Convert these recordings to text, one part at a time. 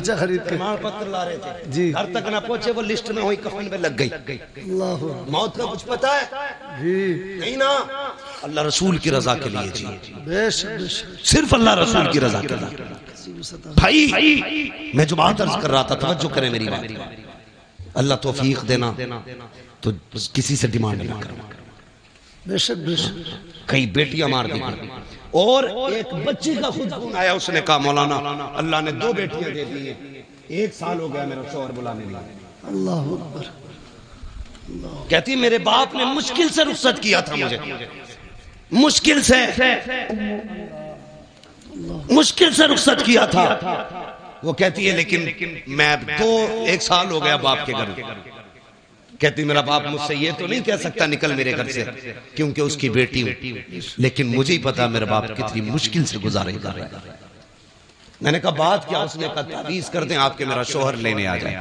خرچہ خرید کے پرمان پتر لا رہے تھے جی گھر تک نہ پہنچے وہ لسٹ میں ہوئی کفن پہ لگ گئی اللہ موت کا کچھ پتا ہے جی نہیں نا اللہ رسول کی رضا کے لیے جی بے شک بے شک صرف اللہ رسول کی رضا کے لیے بھائی میں جو بات عرض کر رہا تھا توجہ کریں میری بات اللہ توفیق دینا تو کسی سے ڈیمانڈ نہ کرنا بے شک بے شک کئی بیٹیاں مار دی اور ایک بچی کا خود خون آیا اس نے کہا مولانا اللہ نے 2 بیٹیاں دے دی ہیں 1 سال ہو گیا میرا شوہر بلانے لگا اللہ اکبر کہتی میرے باپ نے مشکل سے رخصت کیا تھا مجھے مشکل سے رخصت کیا تھا وہ کہتی ہے لیکن میں 1 سال ہو گیا باپ کے گھر کہتی میرا باپ مجھ سے یہ تو نہیں کہہ سکتا نکل میرے گھر سے کیونکہ اس کی بیٹی ہوں لیکن مجھے ہی پتا میرا باپ کتنی مشکل سے گزارے گا میں نے کہا بات کیا اس نے کہا تعویذ کر دیں آپ کے میرا شوہر لینے آ جائے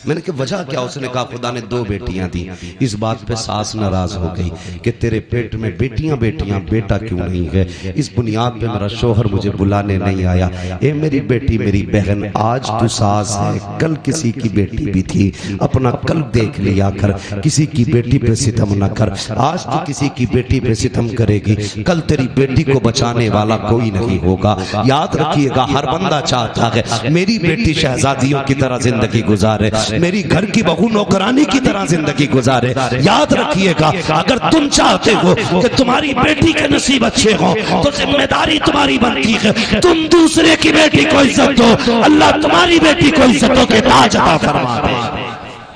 میں نے کہا وجہ کیا اس نے کہا خدا نے 2 بیٹیاں دی اس بات پہ ساس ناراض ہو گئی کہ تیرے پیٹ میں بیٹیاں بیٹا کیوں نہیں ہے اس بنیاد پہ میرا شوہر مجھے بلانے نہیں آیا اے میری بیٹی میری بہن آج تو ساس ہے کل کسی کی بیٹی بھی تھی اپنا قلب دیکھ لیا کر کسی کی بیٹی پہ ستم نہ کر آج تو کسی کی بیٹی پہ ستم کرے گی کل تیری بیٹی کو بچانے والا کوئی نہیں ہوگا یاد رکھیے گا ہر بندہ چاہتا ہے میری بیٹی شہزادیوں کی طرح زندگی گزارے میری گھر کی بہو نوکرانی کی طرح زندگی گزارے یاد رکھیے گا اگر تم چاہتے ہو کہ تمہاری بیٹی کے نصیب اچھے ہوں تو ذمہ داری تمہاری بنتی ہے تم دوسرے کی بیٹی کو عزت دو اللہ تمہاری بیٹی کو عزتوں کے تاج عطا فرما دے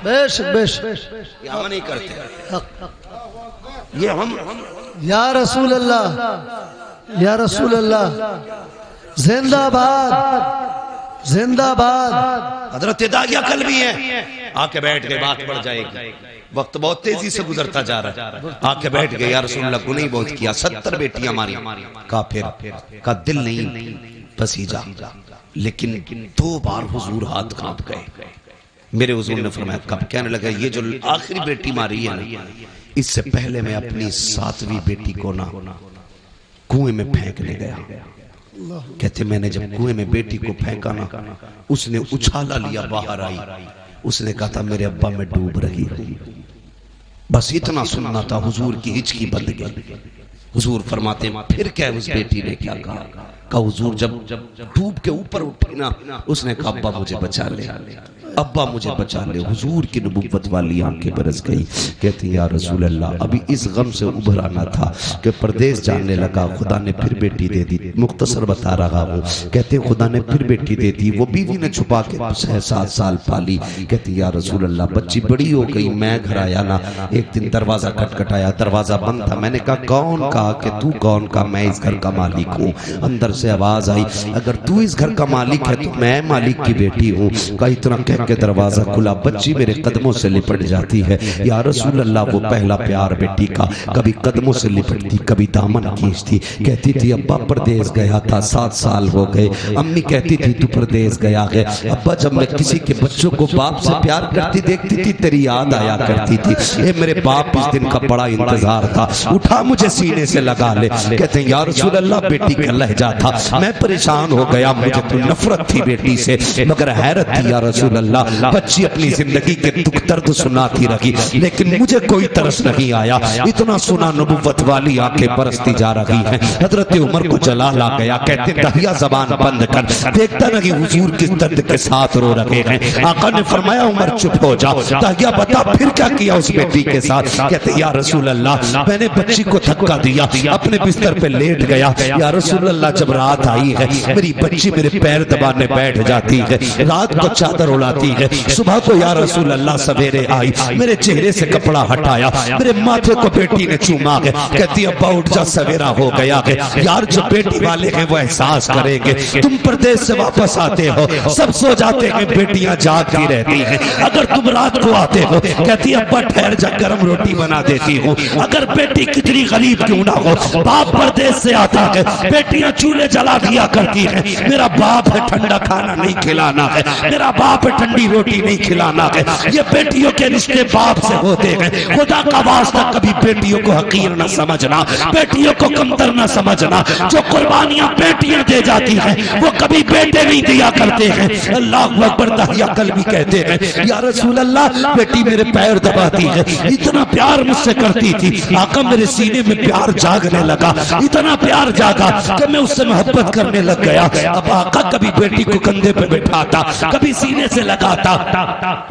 بے شک بے شک یہ ہم نہیں کرتے یہ ہم یا رسول اللہ یا رسول اللہ زندہ باد زندہ باد حضرت داغیہ کل بھی ہیں آ کے بیٹھ گئے بات بڑھ جائے گی وقت بہت تیزی سے گزرتا جا رہا ہے آ کے بیٹھ گئے یا رسول اللہ گناہ بہت کیا 70 بیٹیاں ماری کافر کا دل نہیں پسیجا لیکن 2 بار حضور ہاتھ کانپ گئے میرے حضور نے فرمایا کب کہنے لگا یہ جو آخری بیٹی ماری ہے اس سے پہلے میں اپنی 7ویں بیٹی کو نہ کنویں میں پھینکنے گیا کہتے میں نے جب کنویں میں بیٹی کو پھینکا نا اس نے اچھالا لیا باہر آئی اس نے کہا تھا میرے ابا میں ڈوب رہی ہوں بس اتنا سننا تھا حضور کی ہچکی بند گئی حضور فرماتے ہیں پھر کیا اس بیٹی نے کیا کہا حضور جب ڈوب کے اوپر اٹھی نا اس نے کہا ابا مجھے بچا لے ابا مجھے بچا لے حضور کی نبوت والی آنکھیں برس گئی کہتی یا رسول اللہ ابھی اس غم سے ابھر آنا تھا کہ پردیس جاننے لگا خدا نے پھر بیٹی دے دی مختصر بتا رہا ہوں کہتے خدا نے پھر بیٹی دے دی وہ بیوی نے چھپا کے 6-7 سال پالی کہتی یا رسول اللہ بچی بڑی ہو گئی میں گھر آیا نا ایک دن دروازہ کھٹکھٹایا دروازہ بند تھا میں نے کہا کون کہا کہ تو کون کا میں اس گھر کا مالک ہوں اندر سے آواز آئی اگر تو اس گھر کا مالک ہے تو میں مالک کی بیٹی ہوں کہا اتنا کہہ کے دروازہ کھلا بچی میرے قدموں سے لپٹ جاتی ہے یا رسول اللہ وہ پہلا پیار بیٹی کا کبھی قدموں سے لپٹتی کبھی دامن کھینچتی کہتی تھی ابا پردیس گیا تھا 7 سال ہو گئے امی کہتی تھی تو پردیس گیا ہے ابا جب میں کسی کے بچوں کو باپ سے پیار کرتی دیکھتی تھی تیری یاد آیا کرتی تھی اے میرے باپ اس دن کا بڑا انتظار تھا اٹھا مجھے سینے سے لگا لے کہتے ہیں یا رسول اللہ بیٹی کا لہجہ تھا میں پریشان ہو گیا مجھے تو نفرت تھی بیٹی سے مگر حیرت تھی یا رسول اللہ بچی اپنی زندگی کے دکھ درد سناتی رہی لیکن مجھے کوئی ترس نہیں آیا اتنا سنا نبوت والی آنکھیں برستی جا رہی ہیں حضرت عمر کو جلال آ گیا کہتے دہیا زبان بند کر دیکھتا نہیں حضور کس درد کے ساتھ رو رہے ہیں آقا نے فرمایا عمر چپ ہو جا دہیا بتا پھر کیا کیا اس بیٹی کے ساتھ کہتے یا رسول اللہ میں نے بچی کو دھکا دیا اپنے بستر پہ لیٹ گیا یا رسول اللہ جب رات آئی ہے میری بچی میرے پیر دبانے بیٹھ جاتی ہے رات کو چادر اڑاتی ہے صبح کو یا رسول اللہ سویرے آئی میرے چہرے سے کپڑا ہٹایا میرے ماتھے کو بیٹی نے چوما ہے کہتی ابا اٹھ جا سویرا ہو گیا ہے یار جو بیٹی والے ہیں وہ احساس کریں گے تم پردیس سے واپس آتے ہو سب سو جاتے ہیں بیٹیاں جاگتی رہتی ہیں اگر تم رات کو آتے ہو کہتی ابا ٹھہر جا گرم روٹی بنا دیتی ہوں اگر بیٹی کتنی غریب کیوں نہ ہو باپ پردیس سے آتا ہے بیٹیاں چولہے جلا دیا کرتی ہے. میرا باپ ہے ٹھنڈا کھانا نہیں کھلانا ہے, میرا باپ ہے ٹھنڈی روٹی نہیں کھلانا ہے. یہ بیٹیوں کے رشتے باپ سے ہوتے ہیں. خدا کا واسطہ کبھی بیٹیوں کو حقیر نہ سمجھنا, بیٹیوں کو کمتر نہ سمجھنا. جو قربانیاں بیٹیاں دے جاتی ہیں وہ کبھی بیٹے نہیں دیا کرتے ہیں. اللہ اکبر. داہیہ کلبی کہتے ہیں یا رسول اللہ بیٹی میرے پیر دباتی ہے, اتنا پیار مجھ سے کرتی تھی آقا میرے سینے میں پیار جاگنے لگا, اتنا پیار جاگا کہ میں اس سے محبت کرنے لگ گیا. اب آقا کبھی بیٹی کو کندھے پہ بٹھاتا, کبھی سینے سے لگاتا.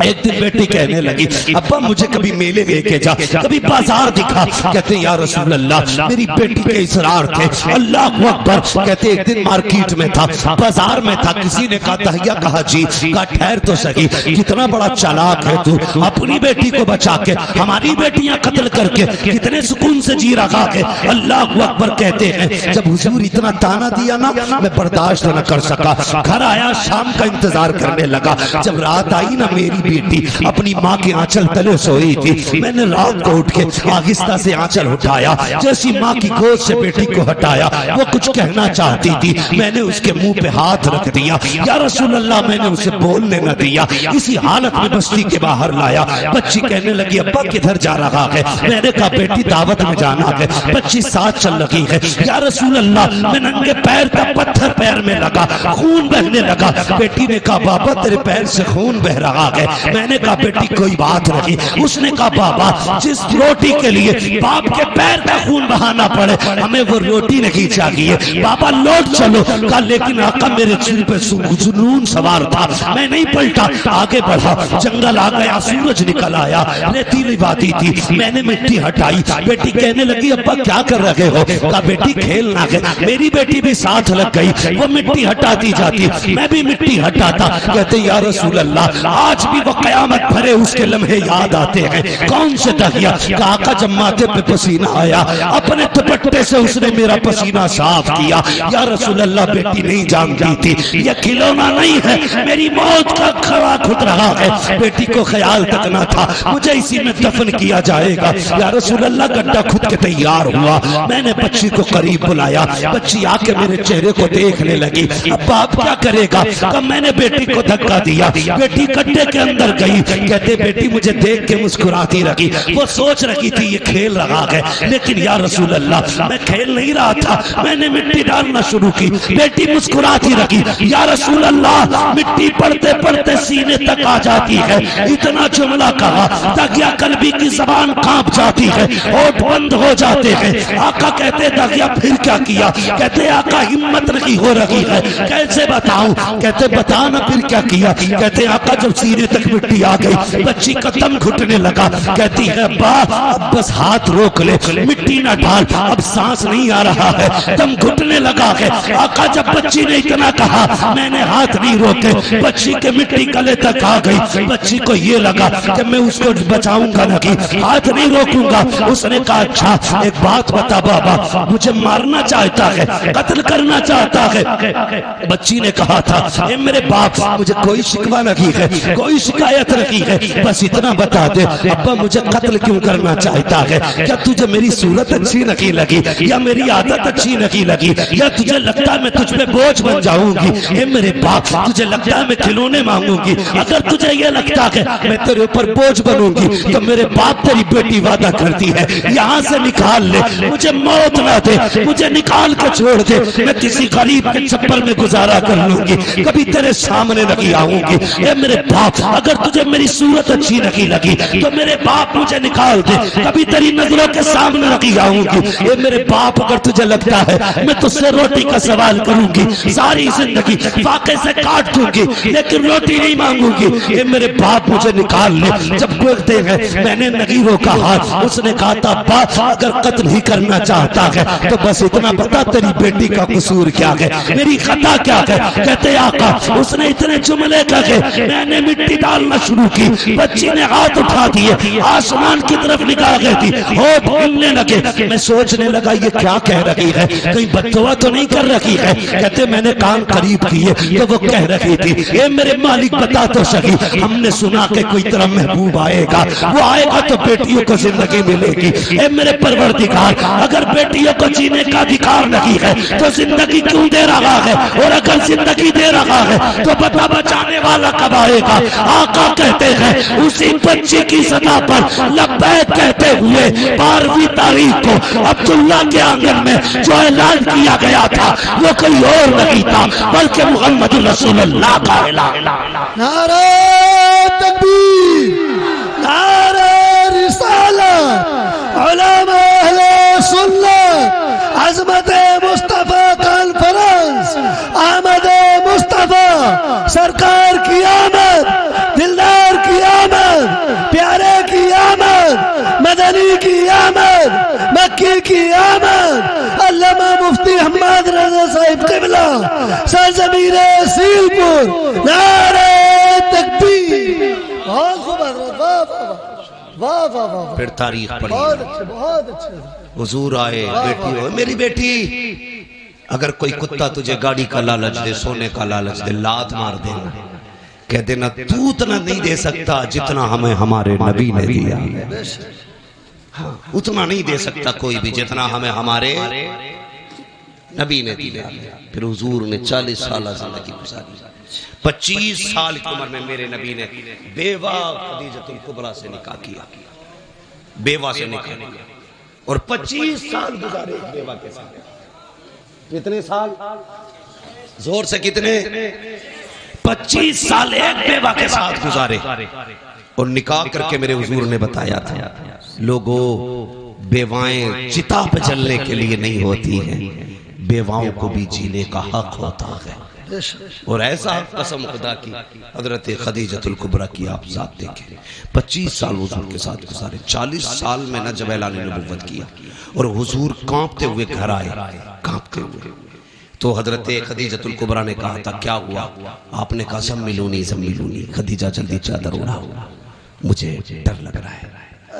ایک دن بیٹی کہنے لگی ابا مجھے کبھی میلے لے کے جا, کبھی بازار دکھا. کہتے یا رسول اللہ میری بیٹی کے اصرار تھے. اللہ اکبر. کہتے ایک دن مارکیٹ میں تھا, بازار میں تھا, کسی نے کہا داہیہ کہا جی, کہا ٹھہر تو سہی, کتنا بڑا چالاک ہے تو, اپنی بیٹی کو بچا کے ہماری بیٹیاں قتل کر کے کتنے سکون سے جی رہا ہے. اللہ اکبر. کہتے ہیں جب حضور اتنا تانا دیا نا میں برداشت نہ کر سکا, گھر آیا, شام کا انتظار کرنے لگا. جب رات آئی نا میری بیٹی اپنی ماں کے آنچل تلے سوئی تھی. میں نے رات کو اٹھ کے آہستہ سے آنچل اٹھایا, جیسی ماں کی گود سے بیٹی کو ہٹایا. وہ کچھ کہنا چاہتی تھی, میں نے اس کے منہ پہ ہاتھ رکھ دیا. یا رسول اللہ میں نے اسے بولنے نہ دیا, اسی حالت میں بستی کے باہر لایا. بچی کہنے لگی ابا کدھر جا رہا ہے؟ میں نے کہا بیٹی دعوت میں جانا ہے. بچی ساتھ چل رہی ہے. یا رسول اللہ میں ننگے پیر کا پتھر پیر میں لگا, خون بہنے لگا. بیٹی نے کہا بابا تیرے پیر سے خون بہ رہا ہے. میں نے کہا بیٹی کوئی بات نہیں. اس نے کہا بابا جس روٹی کے لیے باپ کے پیر کا خون بہانا پڑے ہمیں وہ روٹی نہیں چاہیے. بابا لوٹ چلو. کہا لیکن آقا میرے سر پہ جنون سوار تھا, میں نہیں پلٹا. آگے بڑھا, جنگل آ گیا, سورج نکل آیا, ریتیلی وادی تھی. میں نے مٹی ہٹائی. بیٹی کہنے لگی ابا کیا کر رہے ہو؟ کہا بیٹی کھیلنا ہے. میری بیٹی بھی ساتھ لگ گئی, وہ مٹی ہٹاتی جاتی, میں بھی مٹی ہٹاتا. کہتے یا رسول اللہ آج بھی وہ قیامت بھرے اس کے لمحے یاد آتے ہیں. کون سے داہیہ؟ کہا آقا جب ماتھے پہ پسینہ آیا اپنے دوپٹے سے اس نے میرا پسینہ صاف کیا. یا رسول اللہ بیٹی نہیں جانتی تھی یہ کھلونا نہیں ہے, میری موت کا کھڑا کھد رہا ہے. بیٹی کو خیال تک نہ تھا مجھے اسی میں دفن کیا جائے گا. یا رسول اللہ گڈھا کھد کے تیار ہوا. میں نے بچی کو قریب بلایا, بچی آ کے میرے چہرے کو دیکھنے لگی. اب باپ کیا کرے گا؟ کہ میں نے بیٹی کو دھکا دیا, بیٹی گڈھے کے اندر گئی. کہتے بیٹی مجھے دیکھ کے مسکراتی رہی. وہ سوچ رہی تھی یہ کھیل رہا ہے, لیکن یا رسول اللہ میں کھیل نہیں رہا تھا, میں نے مٹی ڈالنا شروع کی. بیٹی مسکراتی رہی. یا رسول اللہ مٹی پڑتے پڑتے سینے تک آ جاتی ہے. اتنا جملہ کہا داغیہ قلبی کی زبان کانپ جاتی ہے, ہونٹ بند ہو جاتے ہیں. آقا کہتے داغیہ پھر کیا کیا؟ کہتے آقا ہمت نہیں ہو رہی ہے, کیسے بتاؤں؟ کہتے بتا نا پھر کیا کیا؟ کہتے آقا جب سینے تک مٹی آ گئی بچی کا دم گھٹنے لگا. کہتی ہے ابا اب بس ہاتھ روک لے, مٹی نہ ڈال, اب سانس نہیں آ رہا ہے, دم گھٹنے لگا ہے. آقا جب بچی نے اتنا کہا میں نے ہاتھ نہیں روکے, بچی کے مٹی گلے تک آ گئی. بچی کو یہ لگا کہ میں اس کو بچاؤں گا نہیں, ہاتھ نہیں روکوں گا. اس نے کہا اچھا ایک بات بتا بابا, مجھے مارنا چاہتا ہے, قتل کرنا چاہتا ہے. بچی نے کہا تھا اے میرے باپ مجھے کوئی شکوہ نہیں ہے, کوئی شکایت نہیں ہے, بس اتنا بتا دے ابا مجھے قتل کیوں کرنا چاہتا ہے؟ کیا تجھے میری صورت اچھی نہیں لگی, یا میری عادت اچھی نہیں لگی, یا تجھے لگتا ہے میں تجھ پہ بوجھ بن جاؤں گی؟ اے میرے باپ تجھے لگتا ہے میں کھلونے مانگوں گی؟ اگر تجھے یہ لگتا ہے میں تیرے اوپر بوجھ بنوں گی تو میرے باپ تیری بیٹی وعدہ کرتی ہے یہاں سے نکال لے, مجھے موت نہ دے, مجھے نکال کے چھوڑ دے, میں کسی غریب کے چپل میں گزارا کر لوں گی, کبھی تیرے سامنے نہیں آؤں گی. اے میرے باپ اگر تجھے میری صورت اچھی نہیں لگی تو میرے باپ مجھے نکال دے, کبھی تیری نظروں کے سامنے نہیں آؤں گی. اے میرے باپ اگر تجھے لگتا ہے میں تجھ سے روٹی کا سوال کروں گی, ساری زندگی فاقے سے کاٹ دوں گی لیکن روٹی نہیں مانگوں گی, اے میرے باپ مجھے نکال لے. جب بولتے ہیں میں نے نہیں روکا ہاتھ, اس نے کہا تھا باپ اگر قتل ہی کرنا چاہتا ہے تو بس اتنا بتا تیری بیٹی کا قصور کیا ہے, میری خطا کیا ہے؟ کہتے آقا اس نے اتنے جملے کہے میں نے مٹی ڈالنا شروع کی, بچی نے ہاتھ اٹھا دیے, آسمان کی طرف نگاہ گئی تھی, ہونٹ ہلنے لگے. میں سوچنے لگا یہ کیا کہہ رہی ہے, کہیں بددعا تو نہیں کر رہی ہے؟ کہتے میں نے کان قریب کیے تو وہ کہہ رہی تھی اے میرے مالک بتا تو صحیح, ہم نے سنا کہ کوئی طرح محبوب آئے گا, وہ آئے گا تو بیٹیوں کو زندگی ملے گی. اے میرے پروردگار اگر بیٹیوں کو جینے کا ادھیکار نہیں ہے تو تو زندگی کیوں دے رہا ہے؟ اور اگر زندگی دے رہا ہے تو بتا بچانے والا کب آئے گا؟ آقا کہتے ہیں اسی بچے کی صدا پر لبیک کہتے ہوئے 12ویں تاریخ کو عبداللہ کے آنگن میں جو اعلان کیا گیا تھا وہ کوئی اور نہیں تھا بلکہ محمد رسول اللہ کا اعلان. نعرہ تکبیر، نعرہ رسالت، علماء اہل سنت، عظمت مصطفیٰ کانفرنس، آمد مصطفیٰ، سرکار کی آمد، دلدار کی آمد، پیارے کی آمد، مدنی کی آمد، مکی کی آمد، علامہ مفتی حماد رضا صاحب قبلہ سرزمین سیل پور. نعرہ تکبیر. بہت خوب، واہ واہ واہ واہ. پھر تاریخ پڑھی. بہت اچھے، بہت اچھے. حضور آئے. بیٹی ہو میری بیٹی، اگر کوئی کتا تجھے گاڑی کا لالچ دے، سونے کا لالچ دے، لات مار دینا، کہہ دینا تو اتنا نہیں دے سکتا جتنا ہمیں ہمارے نبی نے دیا. اتنا نہیں دے سکتا کوئی بھی جتنا ہمیں ہمارے نبی نے دیا. پھر حضور نے 40 سالہ زندگی گزاری. 25 سال کی عمر میں میرے نبی نے بیوہ خدیجہ الکبریٰ سے نکاح کیا. بیوہ سے نکاح کیا اور 25 سال گزارے ایک بیوہ کے ساتھ. کتنے سال؟ زور سے کتنے؟ 25 سال ایک بیوہ کے ساتھ گزارے. اور نکاح کر کے میرے حضور نے بتایا تھا لوگوں بیوائیں چتا پہ جلنے کے لیے نہیں ہوتی ہیں، بیواؤں کو بھی جینے کا حق ہوتا ہے. اور ایسا قسم خدا کی حضرت خدیجہ الکبریٰ کی آپ ذات دیکھیں. 25 سال حضور کے ساتھ گزارے. 40 سال میں نہ جب اعلان نبوت کیا اور حضور کانپتے ہوئے گھر آئے. کانپتے ہوئے تو حضرت خدیجہ الکبریٰ نے کہا تھا کیا ہوا؟ آپ نے کہا زملونی زملونی. خدیجہ جلدی چادر اڑاؤ، مجھے ڈر لگ رہا ہے.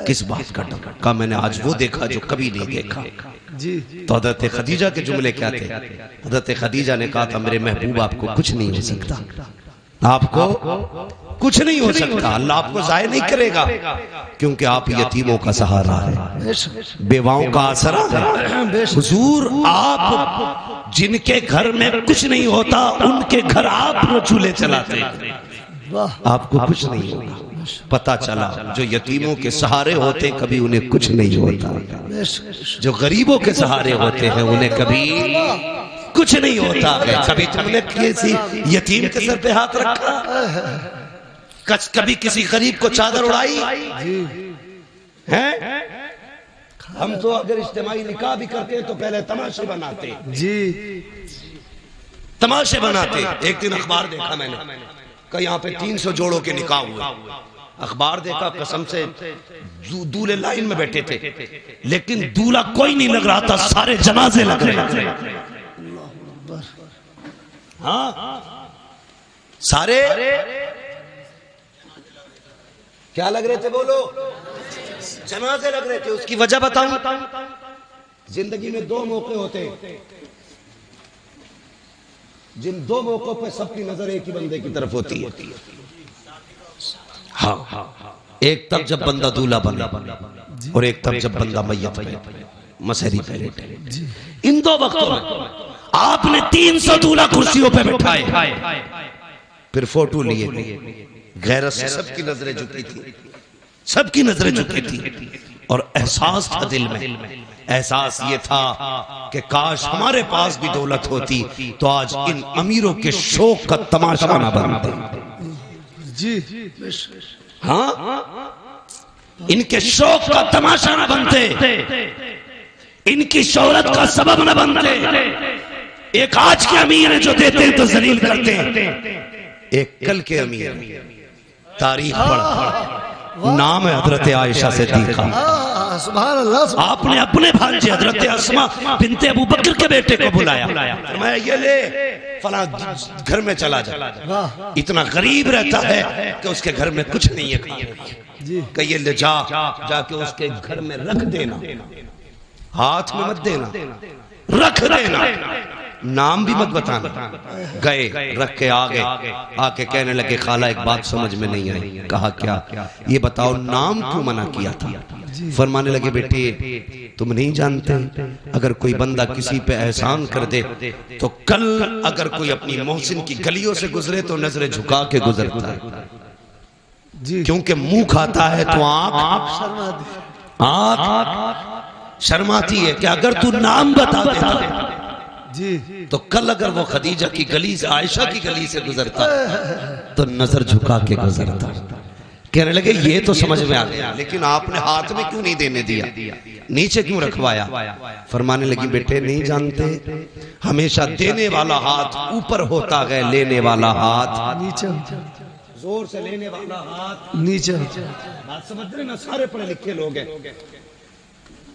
کس بات کا ڈر؟ کہا میں نے آج وہ دیکھا جو کبھی نہیں دیکھا. تو حضرت خدیجہ کے جملے کیا تھے؟ حضرت خدیجہ نے کہا تھا میرے محبوب آپ کو کچھ نہیں ہو سکتا، آپ کو کچھ نہیں ہو سکتا. اللہ آپ کو ضائع نہیں کرے گا کیونکہ آپ یتیموں کا سہارا ہے، بیواؤں کا آسرا ہے. حضور آپ جن کے گھر میں کچھ نہیں ہوتا ان کے گھر آپ چولہے چلاتے ہیں. آپ کو کچھ نہیں ہوگا. پتا چلا جو یتیموں کے سہارے ہوتے کبھی انہیں کچھ نہیں ہوتا، جو غریبوں کے سہارے ہوتے ہیں انہیں کبھی کچھ نہیں ہوتا ہے. کبھی تم نے کسی یتیم کے سر پہ ہاتھ رکھا؟ کبھی کسی غریب کو چادر اڑائی؟ ہم تو اگر اجتماعی نکاح بھی کرتے ہیں تو پہلے تماشے بناتے. تماشے بناتے. ایک دن اخبار دیکھا میں نے کہ یہاں پہ 300 جوڑوں کے نکاح ہوئے. اخبار دیکھا، قسم سے دولے لائن میں بیٹھے تھے لیکن دولہ کوئی نہیں لگ رہا تھا، سارے جنازے لگ رہے تھے. ہاں سارے کیا لگ رہے تھے؟ بولو. جنازے لگ رہے تھے. اس کی وجہ بتاؤں؟ زندگی میں 2 موقع ہوتے ہیں جن 2 موقعوں پہ سب کی نظر ایک ہی بندے کی طرف ہوتی ہے. ہاں ایک تب جب بندہ دولہ بنے اور ایک تب جب بندہ میت بنے، مسحری پہلے. ان 2 وقتوں میں آپ نے 300 دولہ کرسیوں پہ بٹھائے، پھر فوٹو لیے. غیرت سے سب کی نظریں جھکی تھی، سب کی نظریں جھکی تھی. اور احساس تھا دل میں، احساس یہ تھا کہ کاش ہمارے پاس بھی دولت ہوتی تو آج ان امیروں کے شوق کا تماشا نہ بنتے. ہاں ان کے شوق کا تماشا نہ بنتے، ان کی شہرت کا سبب نہ بنتے. ایک آج کے امیر ہیں جو دیتے ہیں تو ذلیل کرتے ہیں، ایک کل کے امیر تاریخ پڑھ نام ہے حضرت عائشہ صدیقہ. سبحان اللہ. آپ نے اپنے بھانجے حضرت اسماء بنت ابو بکر کے بیٹے کو بلایا، فرمایا یہ لے فلاں گھر میں چلا جا. اتنا غریب رہتا ہے کہ اس کے گھر میں کچھ نہیں ہے، کہ یہ لے جا کے اس کے گھر میں رکھ دینا، ہاتھ میں مت دینا، رکھ دینا، نام بھی مت بتانا. گئے رکھ کے آگے آ کے کہنے لگے خالہ ایک بات سمجھ میں نہیں آئی. کہا کیا؟ یہ بتاؤ نام کیوں منع کیا تھا؟ فرمانے لگے بیٹے تم نہیں جانتے اگر کوئی بندہ کسی پہ احسان کر دے تو کل اگر کوئی اپنی محسن کی گلیوں سے گزرے تو نظر جھکا کے گزرتا ہے، کیونکہ منہ کھاتا ہے تو آنکھ شرماتی ہے کہ اگر تو نام بتا دیتا تو کل اگر وہ خدیجہ کی گلی سے عائشہ کی گلی سے گزرتا تو نظر جھکا کے گزرتا۔ کہنے لگے یہ تو سمجھ میں آ گیا لیکن آپ نے ہاتھ میں کیوں نہیں دینے دیا، نیچے کیوں رکھوایا؟ فرمانے لگی بیٹے نہیں جانتے ہمیشہ دینے والا ہاتھ اوپر ہوتا ہے، لینے والا ہاتھ نیچے، زور سے لینے والا ہاتھ نیچے۔ بات سمجھ رہے نا؟ سارے پڑھے لکھے لوگ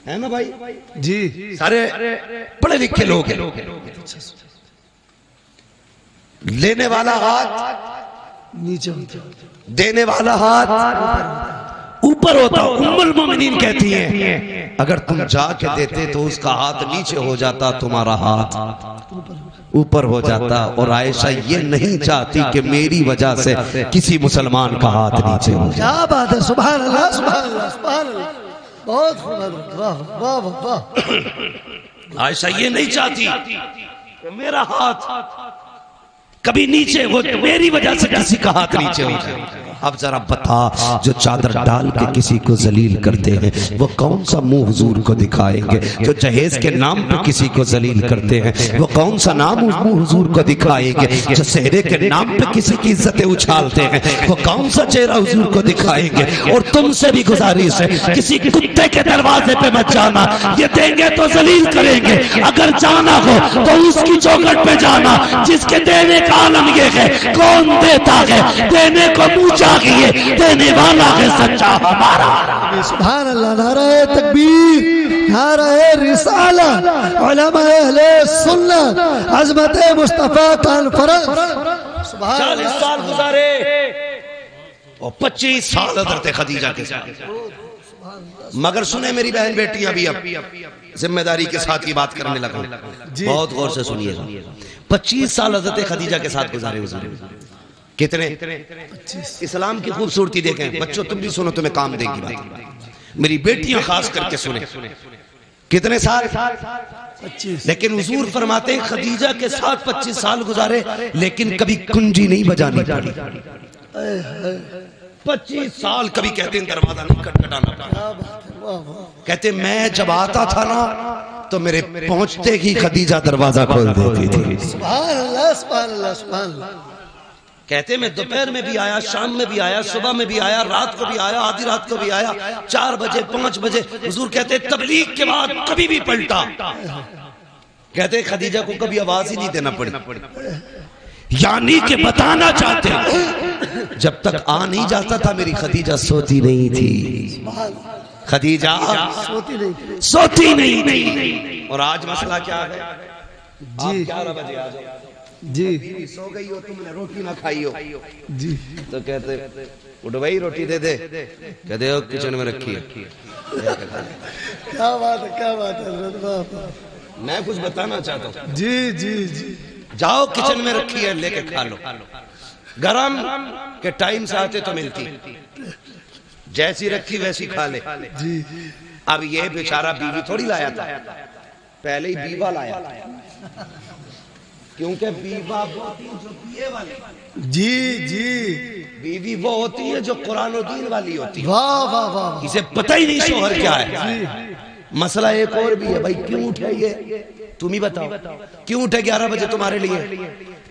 ہیں نا بھائی؟ جی سارے پڑھے لکھے لوگ ہیں۔ لینے والا ہاتھ نیچے، دینے والا ہاتھ اوپر ہوتا۔ ام المومنین کہتی ہیں اگر تم جا کے دیتے تو اس کا ہاتھ نیچے ہو جاتا، تمہارا ہاتھ اوپر ہو جاتا، اور عائشہ یہ نہیں چاہتی کہ میری وجہ سے کسی مسلمان کا ہاتھ نیچے ہو جائے۔ کیا بات ہے، سبحان اللہ سبحان اللہ سبحان اللہ، بہت خوب، واہ واہ واہ۔ عائشہ یہ نہیں چاہتی کہ میرا ہاتھ کبھی نیچے ہو، میری وجہ سے کسی کا ہاتھ نیچے ہو جائے۔ اب ذرا بتا جو چادر ڈال کے کسی کو ذلیل کرتے ہیں وہ کون سا منہ حضور کو دکھائیں گے؟ جو جہیز کے نام پہ کسی کو ذلیل کرتے ہیں وہ کون سا نام منہ حضور کو دکھائیں گے؟ جو سہرے کے نام پہ کسی کی عزتیں اچھالتے ہیں وہ کون سا چہرہ حضور کو دکھائیں گے؟ اور تم سے بھی گزارش ہے کسی کتے کے دروازے پہ مت جانا، یہ دیں گے تو ذلیل کریں گے، اگر جانا ہو تو اس کی چوکھٹ پہ جانا جس کے دینے کا عالم یہ ہے کون دیتا ہے، دینے کو منہ چاہیے، دینے والا ہے سچا ہمارا۔ سبحان اللہ، نعرہ تکبیر، نعرہ رسالہ، علماء اہل سنت، عظمت مصطفیٰ کانفرنس۔ 40 سال گزارے اور 25 سال حضرت خدیجہ کے ساتھ۔ مگر سنیں میری بہن بیٹیاں بھی اب ذمہ داری کے ساتھ یہ بات کرنے لگا، بہت غور سے سنیے گا۔ 25 سال حضرت خدیجہ کے ساتھ گزارے حضور، کتنے؟ اسلام کی خوبصورتی دیکھیں بچوں، تم بھی سنو تمہیں کام دے گی بات، میری بیٹیاں خاص کر کے سنیں۔ کتنے سال؟ 25۔ لیکن حضور فرماتے ہیں خدیجہ کے ساتھ 25 سال گزارے لیکن کبھی کنجی نہیں بجانی پڑی۔ 25 سال کبھی کہتے ہیں دروازہ نہیں کھٹکھٹانا پڑا، کہتے میں جب آتا تھا نا تو میرے پہنچتے ہی خدیجہ دروازہ کھول دیتی تھی۔ سبحان اللہ سبحان اللہ سبحان اللہ۔ کہتے میں دوپہر میں بھی آیا، شام میں بھی آیا، صبح میں بھی آیا، رات کو بھی آیا، آدھی رات کو بھی آیا، 4 بجے 5 بجے۔ حضور کہتے تبلیغ کے بعد کبھی بھی پلٹا، کہتے خدیجہ کو کبھی آواز ہی نہیں دینا پڑی، یعنی کہ بتانا چاہتے جب تک آ نہیں جاتا تھا میری خدیجہ سوتی نہیں تھی، خدیجہ سوتی نہیں تھی۔ اور آج مسئلہ کیا ہے؟ آپ 11 بجے آ جاؤ، جی سو گئی ہو، تم نے روٹی نہ کھائی ہو، جی تو کہتے اٹھ بھائی روٹی دے دے، کہتے ہو کچن میں رکھی ہے۔ کیا بات ہے، کیا بات ہے، میں کچھ بتانا چاہتا ہوں، جی جی جی، جاؤ کچن میں رکھی ہے لے کے کھا لو، گرم کے ٹائم سے آتے تو ملتی، جیسی رکھی ویسی کھا لے۔ اب یہ بیچارہ بیوی تھوڑی لایا تھا، پہلے ہی بیوہ لایا، کیونکہ بیوہ وہ ہوتی ہے جو پیے والی، جی جی، بیوی وہ ہوتی ہے جو قرآن و دین والی ہوتی ہے، واہ واہ واہ، اسے پتہ ہی نہیں شوہر کیا ہے۔ مسئلہ ایک اور بھی ہے بھائی، کیوں اٹھے یہ تم ہی بتاؤ، کیوں اٹھے 11 بجے تمہارے لیے؟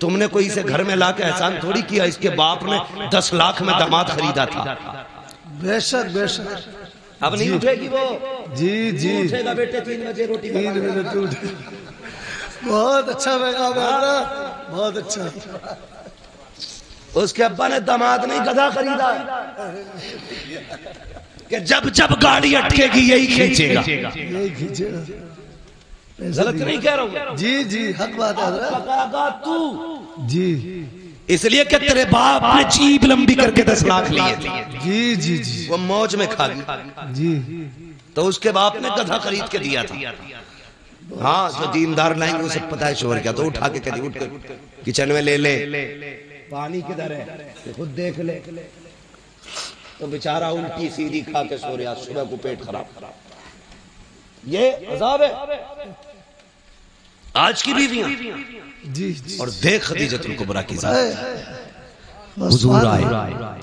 تم نے کوئی اسے گھر میں لا کے احسان تھوڑی کیا، اس کے باپ نے 10 لاکھ میں داماد خریدا تھا۔ بے شک بے شک، اب نہیں اٹھے گی وہ، جی جی، اٹھے گا بیٹے 3 بجے روٹی 3 بجے تو اٹھے، بہت اچھا پیغام ہے حضرت، بہت اچھا۔ اس کے ابا نے داماد نہیں گدھا خریدا کہ جب جب گاڑی اٹکے گی یہی کھینچے گا، یہی کھینچے گا، غلط نہیں کہہ رہا ہوں، جی جی حق بات ہے حضرت، پکا گا تو، جی اس لیے کہ تیرے باپ نے جیب لمبی کر کے 10 لاکھ لیے، جی جی جی، وہ موج میں کھا گئی، جی تو اس کے باپ نے گدھا خرید کے دیا تھا۔ ہاں جو دیندار لائیں گے اسے پتہ ہے شوہر کیا، تو اٹھا کے کہتی اٹھ کر کچن میں لے لے، پانی کدھر ہے خود دیکھ لے، تو بیچارہ الٹی سیدھی کھا کے سو رہا، صبح کو پیٹ خراب، یہ عذاب ہے آج کی بیویاں۔ جی اور دیکھ خدیجۃ الکبریٰ کی ذات، حضور آئے،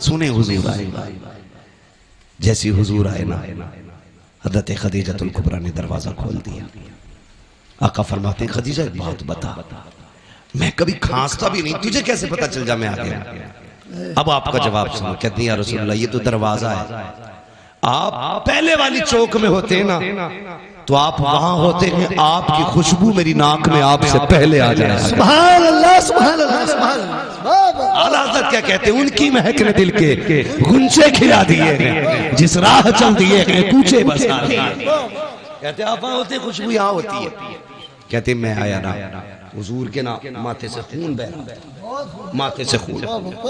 سنیں حضور آئے، جیسی حضور آئے نا حضرت خدیجۃ الکبریٰ نے دروازہ کھول دیا۔ آقا فرماتے ہیں خدیجہ ایک بات بتا، میں کبھی کھانستا بھی نہیں، تجھے کیسے پتا چل جا میں آ گیا؟ اب آپ کا جواب سنو، کہتی ہیں یا رسول اللہ یہ تو دروازہ ہے، آپ پہلے والی چوک میں ہوتے ہیں نا تو آپ وہاں ہوتے ہیں، آپ کی خوشبو میری ناک میں آپ سے پہلے آ جائے۔ سبحان اللہ سبحان اللہ سبحان اللہ۔ اعلیٰ حضرت کیا کہتے ہیں، ان کی مہک نے دل کے گنچے کھلا دیے ہیں، جس راہ چل دیے ہیں کوچے بسا دیے۔ کہتے ہیں آپ وہاں ہوتے ہیں، خوشبو یہاں ہوتی ہے۔ کہتے ہیں میں آیا نا حضور کے نا ماتھے سے خون بہ رہا، ماتھے سے خون،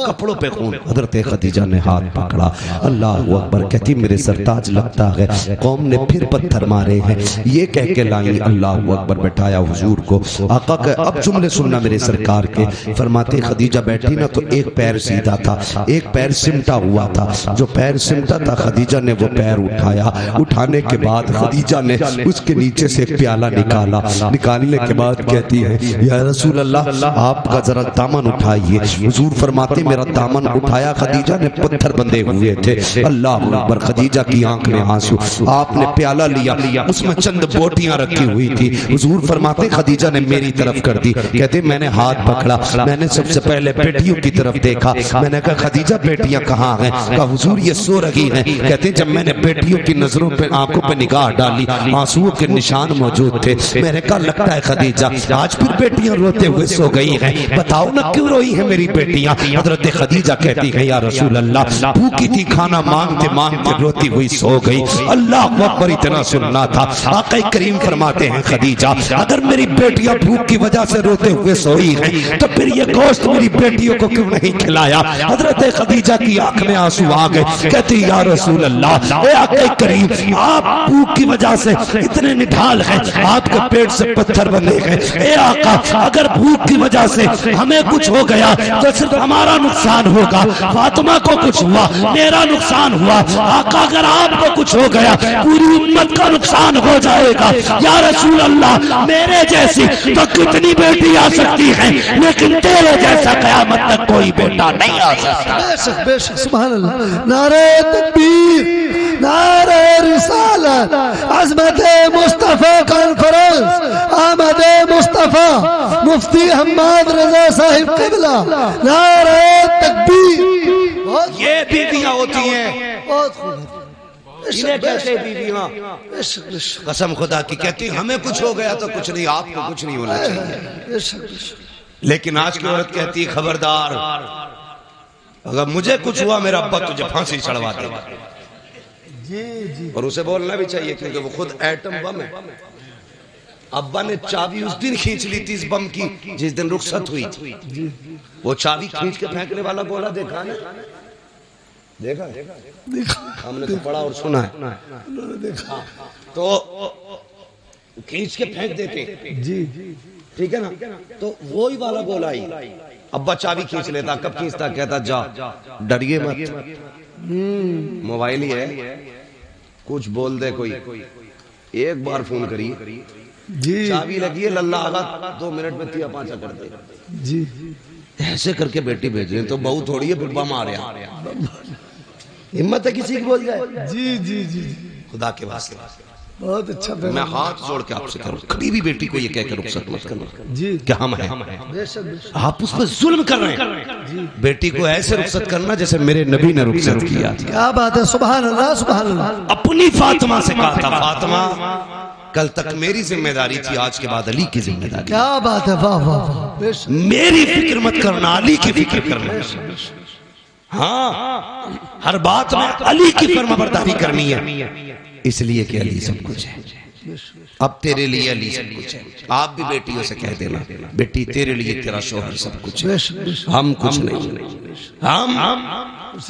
کپڑوں پہ خون۔ حضرت خدیجہ نے ہاتھ پکڑا، اللہ اکبر، کہتی میرے سرتاج لگتا ہے قوم نے پھر پتھر مارے ہیں، یہ کہہ کے لائیں اللہ اکبر، بٹھایا حضور کو۔ آقا کہ اب جملے سننا میرے سرکار کے، فرماتے خدیجہ بیٹھی نا تو ایک پیر سیدھا تھا، ایک پیر سمٹا ہوا تھا، جو پیر سمٹا تھا خدیجہ نے وہ پیر اٹھایا، اٹھانے کے بعد خدیجہ نے اس کے نیچے سے ایک پیالہ نکالا، نکالنے کے بعد کہتی ہے یا رسول اللہ آپ کا ذرا دامن اٹھائیے۔ حضور فرماتے میرا دامن اٹھایا، خدیجہ نے پتھر بندے ہوئے تھے، اللہ اکبر، خدیجہ کی آنکھ میں آنسو، آپ نے پیالہ لیا، اس میں چند بوٹیاں رکھی ہوئی تھی، حضور فرماتے خدیجہ نے میری طرف کر دی، کہتے میں نے ہاتھ پکڑا، میں نے سب سے پہلے بیٹیوں کی طرف دیکھا، میں نے کہا خدیجہ بیٹیاں کہاں ہیں؟ کہا حضور یہ سو رہی ہیں۔ کہتے جب میں نے بیٹیوں کی نظروں پہ آنکھوں پہ نگاہ ڈالی، آنسوؤں کے نشان موجود تھے، میں نے کہا لگتا ہے خدیجہ آج پھر بیٹیاں روتے ہوئے سو گئی ہیں، بتاؤ نا کیوں روئی ہیں میری بیٹیاں؟ حضرت خدیجہ کہتی ہے یا رسول اللہ بھوکی تھی، کھانا مانگتے مانگتے روتی ہوئی سو گئی۔ اللہ اکبر، اتنا سننا تھا۔ آقا کریم فرماتے ہیں خدیجہ اگر میری بیٹیاں بھوک کی وجہ سے روتے ہوئے سوئی ہیں تو پھر یہ گوشت میری بیٹیوں کو کیوں نہیں کھلایا؟ حضرت خدیجہ کی آنکھ میں آنسو آ گئے، کہتی یا رسول اللہ اے آقا کریم آپ بھوک کی وجہ سے اتنے نڈھال ہیں، آپ کے پیٹ سے پتھر بندے ہیں، اے آقا اگر بھوک کی وجہ سے ہمیں کچھ ہو گیا تو صرف ہمارا نقصان ہوگا، فاطمہ کو کچھ ہوا میرا نقصان ہوا، آقا اگر آپ کو کچھ ہو گیا پوری امت کا نقصان ہو جائے گا۔ یا رسول اللہ میرے جیسی تو کتنی بیٹی آ سکتی ہیں لیکن تیرے جیسا قیامت تک کوئی بیٹا نہیں آ سکتا۔ بے شک بے شک، سبحان اللہ، نعرہ تکبیر، نعرہ رسالت، عظمت مصطفیٰ کانفرنس، آمد مصطفیٰ، مفتی حماد رضا صاحب قبلہ، نعرہ تکبیر۔ یہ بیویاں ہوتی ہیں، بہت خوب، انہیں کہتے بیویاں بے شک بے شک قسم خدا کی کہتی ہمیں کچھ ہو گیا تو کچھ نہیں، آپ کو کچھ نہیں ہونا چاہیے۔ بے شک بے شک۔ لیکن آج کی عورت کہتی خبردار اگر مجھے کچھ ہوا میرا ابا تجھے پھانسی چڑھوا دے گا، جی جی، اور اسے بولنا بھی چاہیے کیونکہ وہ خود ایٹم بم ہے۔ ابا نے چابی اس دن کھینچ لی تھی اس بم کی جس دن رخصت ہوئی تھی، وہ چابی کھینچ کے پھینکنے والا گولا دیکھا نا، دیکھا ہم نے تو پڑھا اور سنا ہے، تو کھینچ کے پھینک دیتے جی ٹھیک ہے نا، تو وہی والا گولا ہی ابا چابی کھینچ لیتا، کب کھینچتا کہتا جا ڈریے مت، موبائل ہی ہے، کچھ بول دے کوئی، ایک بار فون کری جی چابی لگی ہے للہ آگا 2 منٹ میں 3-5 کر دے، جی، ایسے کر کے بیٹی بھیج رہے ہیں تو بہو تھوڑی ہے پھر بم آ رہا، ہمت ہے کسی کی بول جائے؟ جی جی جی، خدا کے واسطے بہت اچھا میں پیغام۔ ہاتھ جوڑ کے آپ سے کروں کبھی بھی بیٹی کو یہ کہہ کے رخصت مت کرنا جی کہ ہم ہیں، بے شک بے شک، آپ اس پہ ظلم کر رہے ہیں۔ بیٹی کو ایسے رخصت کرنا جیسے میرے نبی نے رخصت کیا تھا۔ کیا بات ہے، سبحان اللہ سبحان اللہ۔ اپنی فاطمہ سے کہا تھا فاطمہ کل تک میری ذمہ داری تھی، آج کے بعد علی کی ذمہ داری، کیا بات ہے، واہ واہ واہ، بے شک میری فکر مت کرنا علی کی فکر کرنا۔ ہاں ہر بات میں علی کی فرما برداری کرنی ہے، اس لیے کہ علی سب کچھ ہے، اب تیرے لیے علی سب کچھ ہے۔ آپ بھی بیٹیوں سے کہہ دینا بیٹی تیرے لیے تیرا شوہر سب کچھ ہے، بے شک بے شک، ہم کچھ نہیں، ہم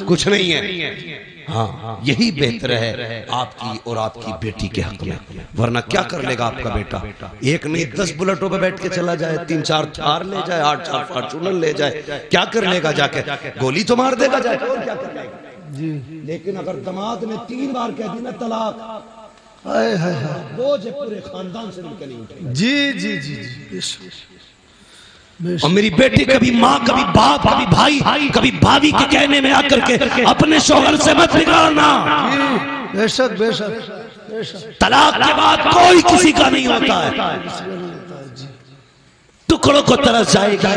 کچھ نہیں ہے۔ ہاں یہی بہتر ہے آپ کی اور آپ کی بیٹی کے حق میں، ورنہ کیا کر لے گا آپ کا بیٹا؟ ایک نہیں 10 بلٹوں پہ بیٹھ کے چلا جائے، 3-4 تھار لے جائے، 8-4 فارچونر لے جائے، کیا کر لے گا؟ جا کے گولی تو مار دے گا جا کے، اور کیا کر لے گا؟ جی لیکن اگر دماد نے 3 بار کہہ دی نا طلاق، ہائے ہائے ہائے، بوجھ پورے خاندان سے مل کے نہیں اٹھے گا۔ جی جی جی جی بے شک بے شک، اور میری بیٹی کبھی ماں، کبھی باپ، کبھی بھائی، کبھی بھابھی کے کہنے میں آ کر کے اپنے شوہر سے مت بگاڑنا۔ جی بے شک بے شک بے شک، طلاق کے بعد کوئی کسی کا نہیں ہوتا ہے، ٹکڑوں کو ترس جائے گا۔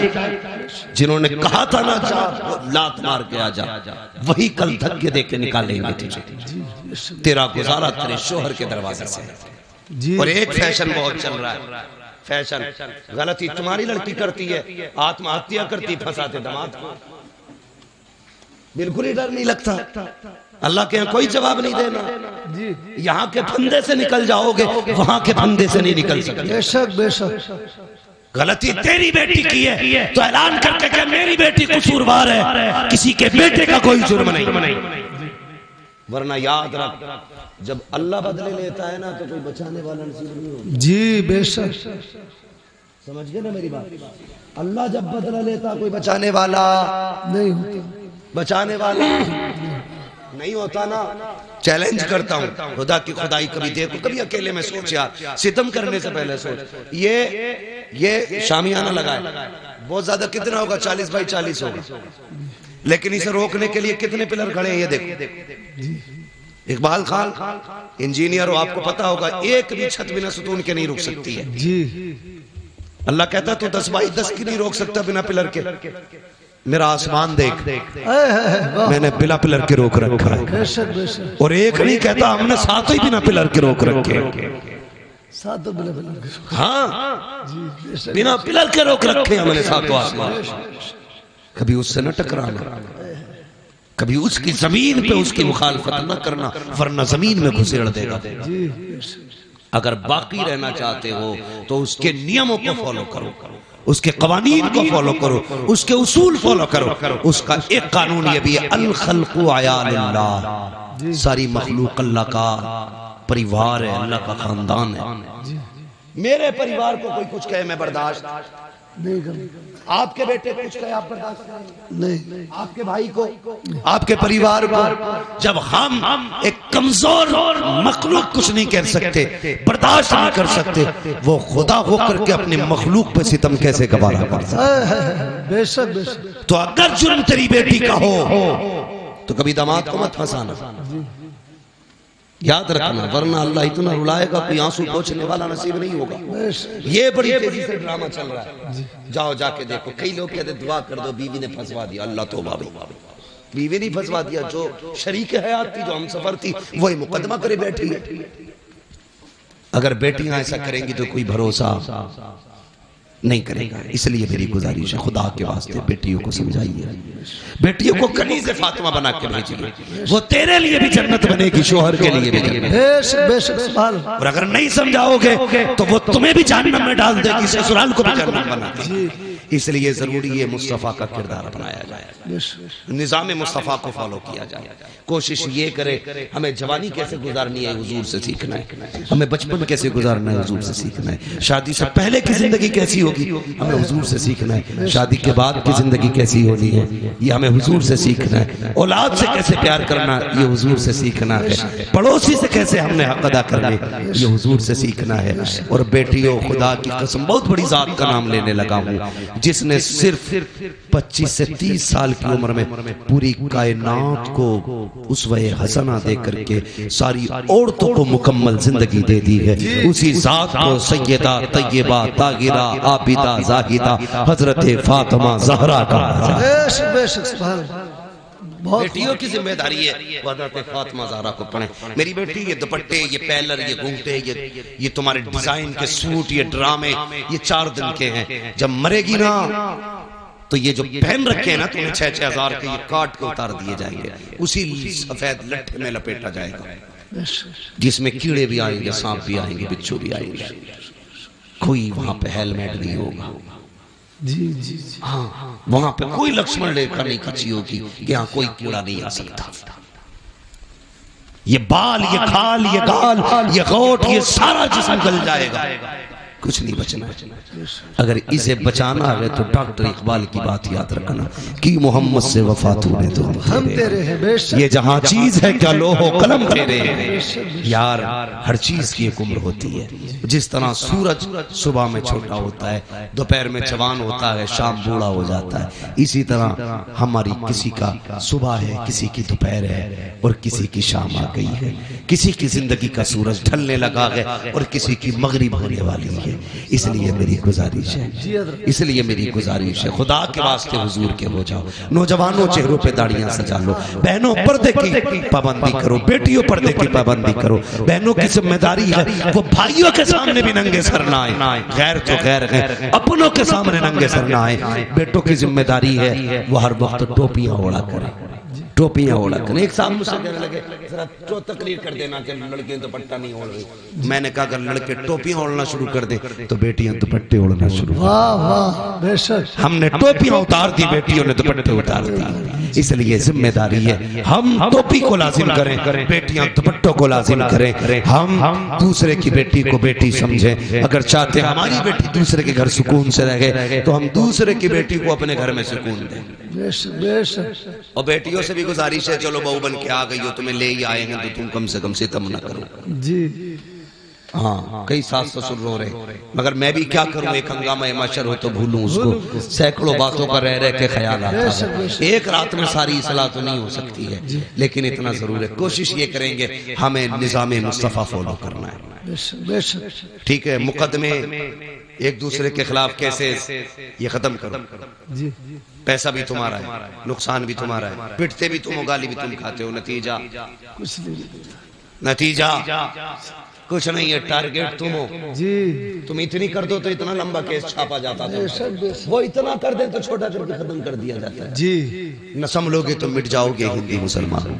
جنہوں نے کہا تھا نا جا، لات مار کے آ جا، وہی کل دھکے دے کے نکالیں گے تجھے۔ تیرا گزارا تیرے شوہر کے دروازے سے۔ جی اور ایک فیشن بہت چل رہا ہے، فیشن غلطی تمہاری لڑکی کرتی ہے، آتم ہتیا کرتی، پھنساتے دماد کو، بالکل ہی ڈر نہیں لگتا۔ اللہ کے یہاں کوئی جواب نہیں دینا، جی یہاں کے پھندے سے نکل جاؤ گے، وہاں کے پھندے سے نہیں نکل سکتے۔ بے شک بے شک، غلطی تیری بیٹی کی ہے تو اعلان کر کے کہ میری بیٹی قصوروار ہے، کسی کے بیٹے کا کوئی جرم نہیں۔ ورنہ یاد رکھ، جب اللہ بدلے لیتا ہے نا تو کوئی بچانے والا نصیب نہیں ہوتا۔ جی بے شک، سمجھ گئے نا میری بات؟ اللہ جب بدلہ لیتا کوئی بچانے والا نہیں ہوتا، بچانے والا نہیں ہوتا نا۔ چیلنج کرتا ہوں، خدا کی خدائی کبھی دیکھو، کبھی اکیلے میں سوچ یار، ستم کرنے سے پہلے سوچ، یہ شامیانہ لگا ہے، بہت زیادہ کتنا ہوگا؟ 40 بائی 40 ہوگا، لیکن اسے روکنے کے لیے کتنے پلر کھڑے ہیں یہ دیکھو۔ اقبال خان انجینئر ہو، آپ کو پتا ہوگا ایک بھی چھت بنا ستون کے نہیں رک سکتی ہے۔ جی اللہ کہتا تو 10 بائی 10 کی نہیں روک سکتا بنا پلر کے، میرا آسمان دیکھ، میں نے بلا پلر کے روک رکھا ہے، بے شک بے شک، اور ایک نہیں کہتا ہم نے ساتھ ہی بنا پلر کے روک رکھے۔ ساتھ بلے بلے، ہاں جی بے شک، بنا پلر کے روک رکھے ہم نے ساتھ آسمان۔ کبھی اس سے نہ ٹکرانا، کبھی اس کی زمین پہ اس کی مخالفت نہ کرنا، ورنہ زمین میں گھسیڑ دے گا۔ جی بے شک، اگر باقی رہنا چاہتے ہو تو اس کے نیموں کو فالو کرو، اس کے قوانین کو فالو کرو، اس کے اصول فالو کرو۔ اس کا ایک قانون یہ بھی ہے، الخلق عیال اللہ، ساری مخلوق اللہ کا پریوار ہے، اللہ کا خاندان ہے۔ میرے پریوار کو کوئی کچھ کہے میں برداشت نہیں کروں، آپ کے بیٹے کچھ کہے آپ برداشت کریں، نہیں، آپ کے بھائی کو، آپ کے پریوار کو۔ جب ہم ایک کمزور مخلوق کچھ نہیں کہہ سکتے، برداشت نہیں کر سکتے، وہ خدا ہو کر کے اپنے مخلوق پہ ستم کیسے گوارا کر سکتے؟ بے شک بے شک، تو اگر جرم تیری بیٹی کا ہو تو کبھی داماد کو مت پھنسانا، یاد رکھنا، ورنہ اللہ اتنا رلائے گا کوئی آنسو پوچھنے والا نصیب نہیں ہوگا۔ بے شک، یہ بڑی تیزی سے ڈرامہ چل رہا ہے، جاؤ جا کے دیکھو۔ کئی لوگ کہتے دعا کر دو بیوی نے پھنسوا دیا، اللہ توبہ بھائی، بیوی نہیں پھنسوا دیا، جو شریک حیات تھی، جو ہم سفر تھی، وہی مقدمہ کرے بیٹھی ہے۔ اگر بیٹیاں ایسا کریں گی تو کوئی بھروسہ نہیں کرے گا۔ اس لیے میری گزارش ہے، خدا کے واسطے بیٹیوں کو سمجھائیے، بیٹیوں کو کنیز فاطمہ بنا کے بھیجیے، وہ تیرے لیے بھی جنت بنے گی، شوہر کے لیے بھی جنت۔ بے شک بے شک، سبحان اللہ، اور اگر نہیں سمجھاؤ گے تو وہ تمہیں بھی جہنم میں ڈال دے گی، سسرال کو بھی جہنم بنا دے گی۔ اس لیے ضروری ہے مصطفیٰ کا کردار اپنایا جائے، بے شک، نظام مصطفیٰ کو فالو کیا جائے۔ کوشش یہ کرے، ہمیں جوانی کیسے گزارنی ہے حضور سے سیکھنا ہے، ہمیں بچپن کیسے گزارنا ہے حضور سے سیکھنا ہے، شادی سے پہلے کی زندگی کیسی ہوگی ہمیں حضور سے سیکھنا ہے، شادی کے بعد کی زندگی کیسی ہونی ہے یہ ہمیں حضور سے سیکھنا ہے، اولاد سے کیسے پیار کرنا یہ حضور سے سیکھنا ہے، پڑوسی سے کیسے ہم نے حق ادا کرنے یہ حضور سے سیکھنا ہے۔ اور بیٹیوں، خدا کی قسم بہت بڑی ذات کا نام لینے لگا ہوں، جس نے صرف 25 سے 30 سال کی عمر میں پوری کائنات کو اسوہ حسنہ دے کر کے ساری عورتوں کو مکمل زندگی دے دی ہے، اسی ذات کو سیدہ طیبہ طاہرہ عابدہ زاہدہ حضرت فاطمہ زہرا کا۔ بے شک بے شک، سبحان اللہ، بہت بیٹیوں کی ذمہ داری ہے حضرت فاطمہ زہرا کو پڑھیں۔ میری بیٹی یہ دوپٹے، یہ پیلر، یہ گھونگٹے، یہ تمہارے ڈیزائن کے سوٹ، یہ ڈرامے، یہ 4 دن کے ہیں، جب مرے گی نا تو یہ جو پہن رکھے ہیں نا تمہیں 6-6 ہزار کے، یہ کاٹ کے اتار دیے جائیں گے، اسی سفید لٹھے میں لپیٹا جائے گا، جس میں کیڑے بھی آئیں گے، سانپ بھی آئیں گے، بچھو بھی آئیں گے، کوئی وہاں پہ ہیلمیٹ نہیں ہوگا، جی جی، ہاں وہاں پہ کوئی لکشمن ریکھا نہیں کھچی ہوگی کہ یہاں کوئی کیڑا نہیں آ سکتا۔ یہ بال، یہ کھال، یہ گال، یہ غوٹ، یہ سارا جسم گل جائے گا، کچھ نہیں بچنا ہے. اگر اسے بچانا ہے تو ڈاکٹر اقبال کی بات یاد رکھنا کہ محمد سے وفا تونے تو ہم تیرے ہیں. یہ جہاں چیز ہے کیا لوح و قلم تیرے ہیں. یار ہر چیز کی ایک عمر ہوتی ہے. جس طرح سورج صبح میں چھوٹا ہوتا ہے, دوپہر میں جوان ہوتا ہے, شام بوڑھا ہو جاتا ہے, اسی طرح ہماری کسی کا صبح ہے, کسی کی دوپہر ہے اور کسی کی شام آ گئی ہے. کسی کی زندگی کا سورج ڈھلنے لگا ہے اور کسی کی مغرب ہونے والی ہے. اس لیے میری گزارش ہے, خدا کے واسطے حضور کے ہو جاؤ. نوجوانوں چہروں پہ داڑیاں سجا لو. بہنوں پردے کی پابندی کرو, بیٹیوں پردے کی پابندی کرو. بہنوں کی ذمہ داری ہے وہ بھائیوں کے سامنے بھی ننگے سر نہ آئے. غیر تو غیر ہے, اپنوں کے سامنے ننگے سر نہ آئے. بیٹوں کی ذمہ داری ہے وہ ہر وقت ٹوپیاں اوڑا کرے, ٹوپیاں اوڑا کریں. ایک صاحب مجھ سے کہنے لگے ذرا تو تقریر کر دینا کہ لڑکیاں دوپٹہ نہیں اوڑھ رہی. میں نے کہا اگر لڑکے ٹوپیاں اوڑھنا شروع کر دیں تو بیٹیاں دوپٹے اوڑھنا شروع. واہ واہ بے شک. ہم نے ٹوپیاں اتار دی, بیٹیوں نے دوپٹے اتار دی. اس لیے ذمہ داری ہے ہم ٹوپی کو لازم کریں, بیٹیاں دوپٹوں کو لازم کریں. ہم دوسرے کی بیٹی کو بیٹی سمجھیں. اگر چاہتے ہیں ہماری بیٹی دوسرے کے گھر سکون سے رہے تو ہم دوسرے کی بیٹی کو اپنے گھر میں سکون دیں. اور بیٹیوں سے بھی گزارش ہے چلو بہو بن کے آ گئی ہو, تمہیں لے ہی آئے ہیں تو تم کم سے کم ستم نہ کرو. جی ہاں کئی ساس سسر رو رہے, مگر میں بھی کیا کروں, ایک ہنگامہ معاشر ہو تو بھولوں اس کو. سینکڑوں باتوں پر رہ کے خیال آتا ہے. ایک رات میں ساری اصلاح تو نہیں ہو سکتی ہے, لیکن اتنا ضرور ہے کوشش یہ کریں گے ہمیں نظام مصطفیٰ فالو کرنا ہے. ٹھیک ہے, مقدمے ایک دوسرے کے خلاف کیسے یہ ختم کرو. پیسہ بھی تمہارا ہے, نقصان بھی تمہارا ہے, پٹتے بھی تم ہو, گالی بھی تم کھاتے ہو. نتیجہ کچھ نہیں ہے, ٹارگیٹ تم ہو. تم اتنی کر دو تو اتنا لمبا کیس چھاپا جاتا تھا, وہ اتنا کر دے تو چھوٹا کر کے ختم کر دیا جاتا ہے. نہ سنبھلو گے تو مٹ جاؤ گے ہندی مسلمان.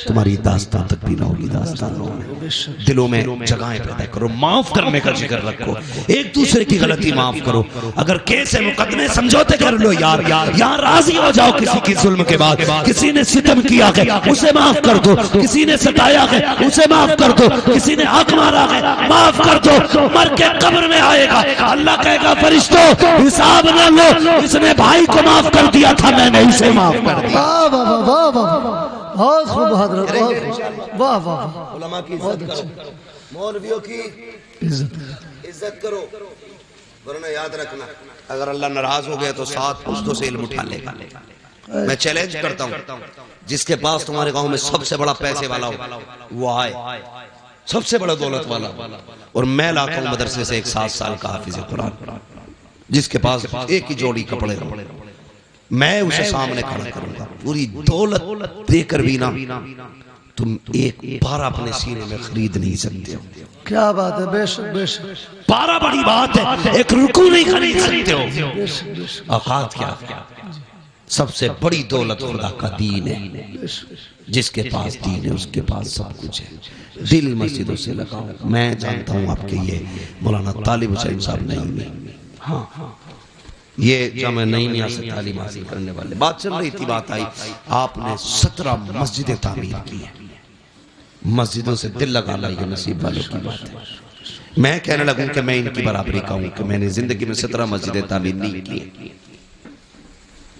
تمہاری داستان تک بھی نہ ہوگی داستان. دلوں میں جگہیں پیدا کرو, معاف کرنے کا جگر رکھو, ایک دوسرے کی غلطی معاف کرو. اگر کیس ہے مقدمے سمجھوتے کر لو یار, یہاں راضی ہو جاؤ. کسی کی ظلم کے بعد کسی نے ستم کیا ہے اسے معاف کر دو, کسی نے ستایا ہے اسے معاف کر دو, کسی نے حق مارا ہے معاف کر دو. مر کے قبر میں آئے گا, اللہ کہے گا فرشتوں حساب نہ لو, اس نے بھائی کو معاف کر دیا تھا, میں نے اسے معاف کر دیا. واہ واہ واہ واہ, بہت خوب حضرت, واہ واہ. علماء کی عزت کرو, مولویوں کی عزت کرو, ورنہ یاد رکھنا اگر اللہ ناراض ہو گیا تو 7 پشتوں سے علم اٹھا لے گا. میں چیلنج کرتا ہوں, جس کے پاس تمہارے گاؤں میں سب سے بڑا پیسے والا ہو وہ آئے, سب سے بڑا دولت والا, اور میں لاتا ہوں مدرسے سے ایک 7 سال کا حافظ قرآن, جس کے پاس ایک ہی جوڑی کپڑے ہو, میں اسے سامنے کھڑا کروں گا. پوری دولت دے کر بھی نہ تم ایک پارا اپنے سینے میں خرید نہیں سکتے ہو. کیا بات ہے, بے شک بے شک. پارا بڑی بات ہے, ایک رکو نہیں خرید سکتے ہو. اوقات کیا, سب سے بڑی دولت خدا کا دین ہے. جس کے پاس دین ہے اس کے پاس سب کچھ ہے. دل مسجدوں سے لگاؤ. میں جانتا ہوں آپ کے یہ مولانا طالب حسین صاحب نہیں, ہاں یہ جامعہ نہیں آ سکتا تعلیم حاصل کرنے والے. بات چل رہی تھی, بات آئی, آپ نے 17 مسجدیں تعمیر کی ہیں. مسجدوں سے دل لگانا یہ نصیب والوں کی بات ہے. میں کہنے لگوں کہ میں ان کی برابری کا ہوں کہ میں نے زندگی میں 17 مسجدیں تعمیر نہیں کی.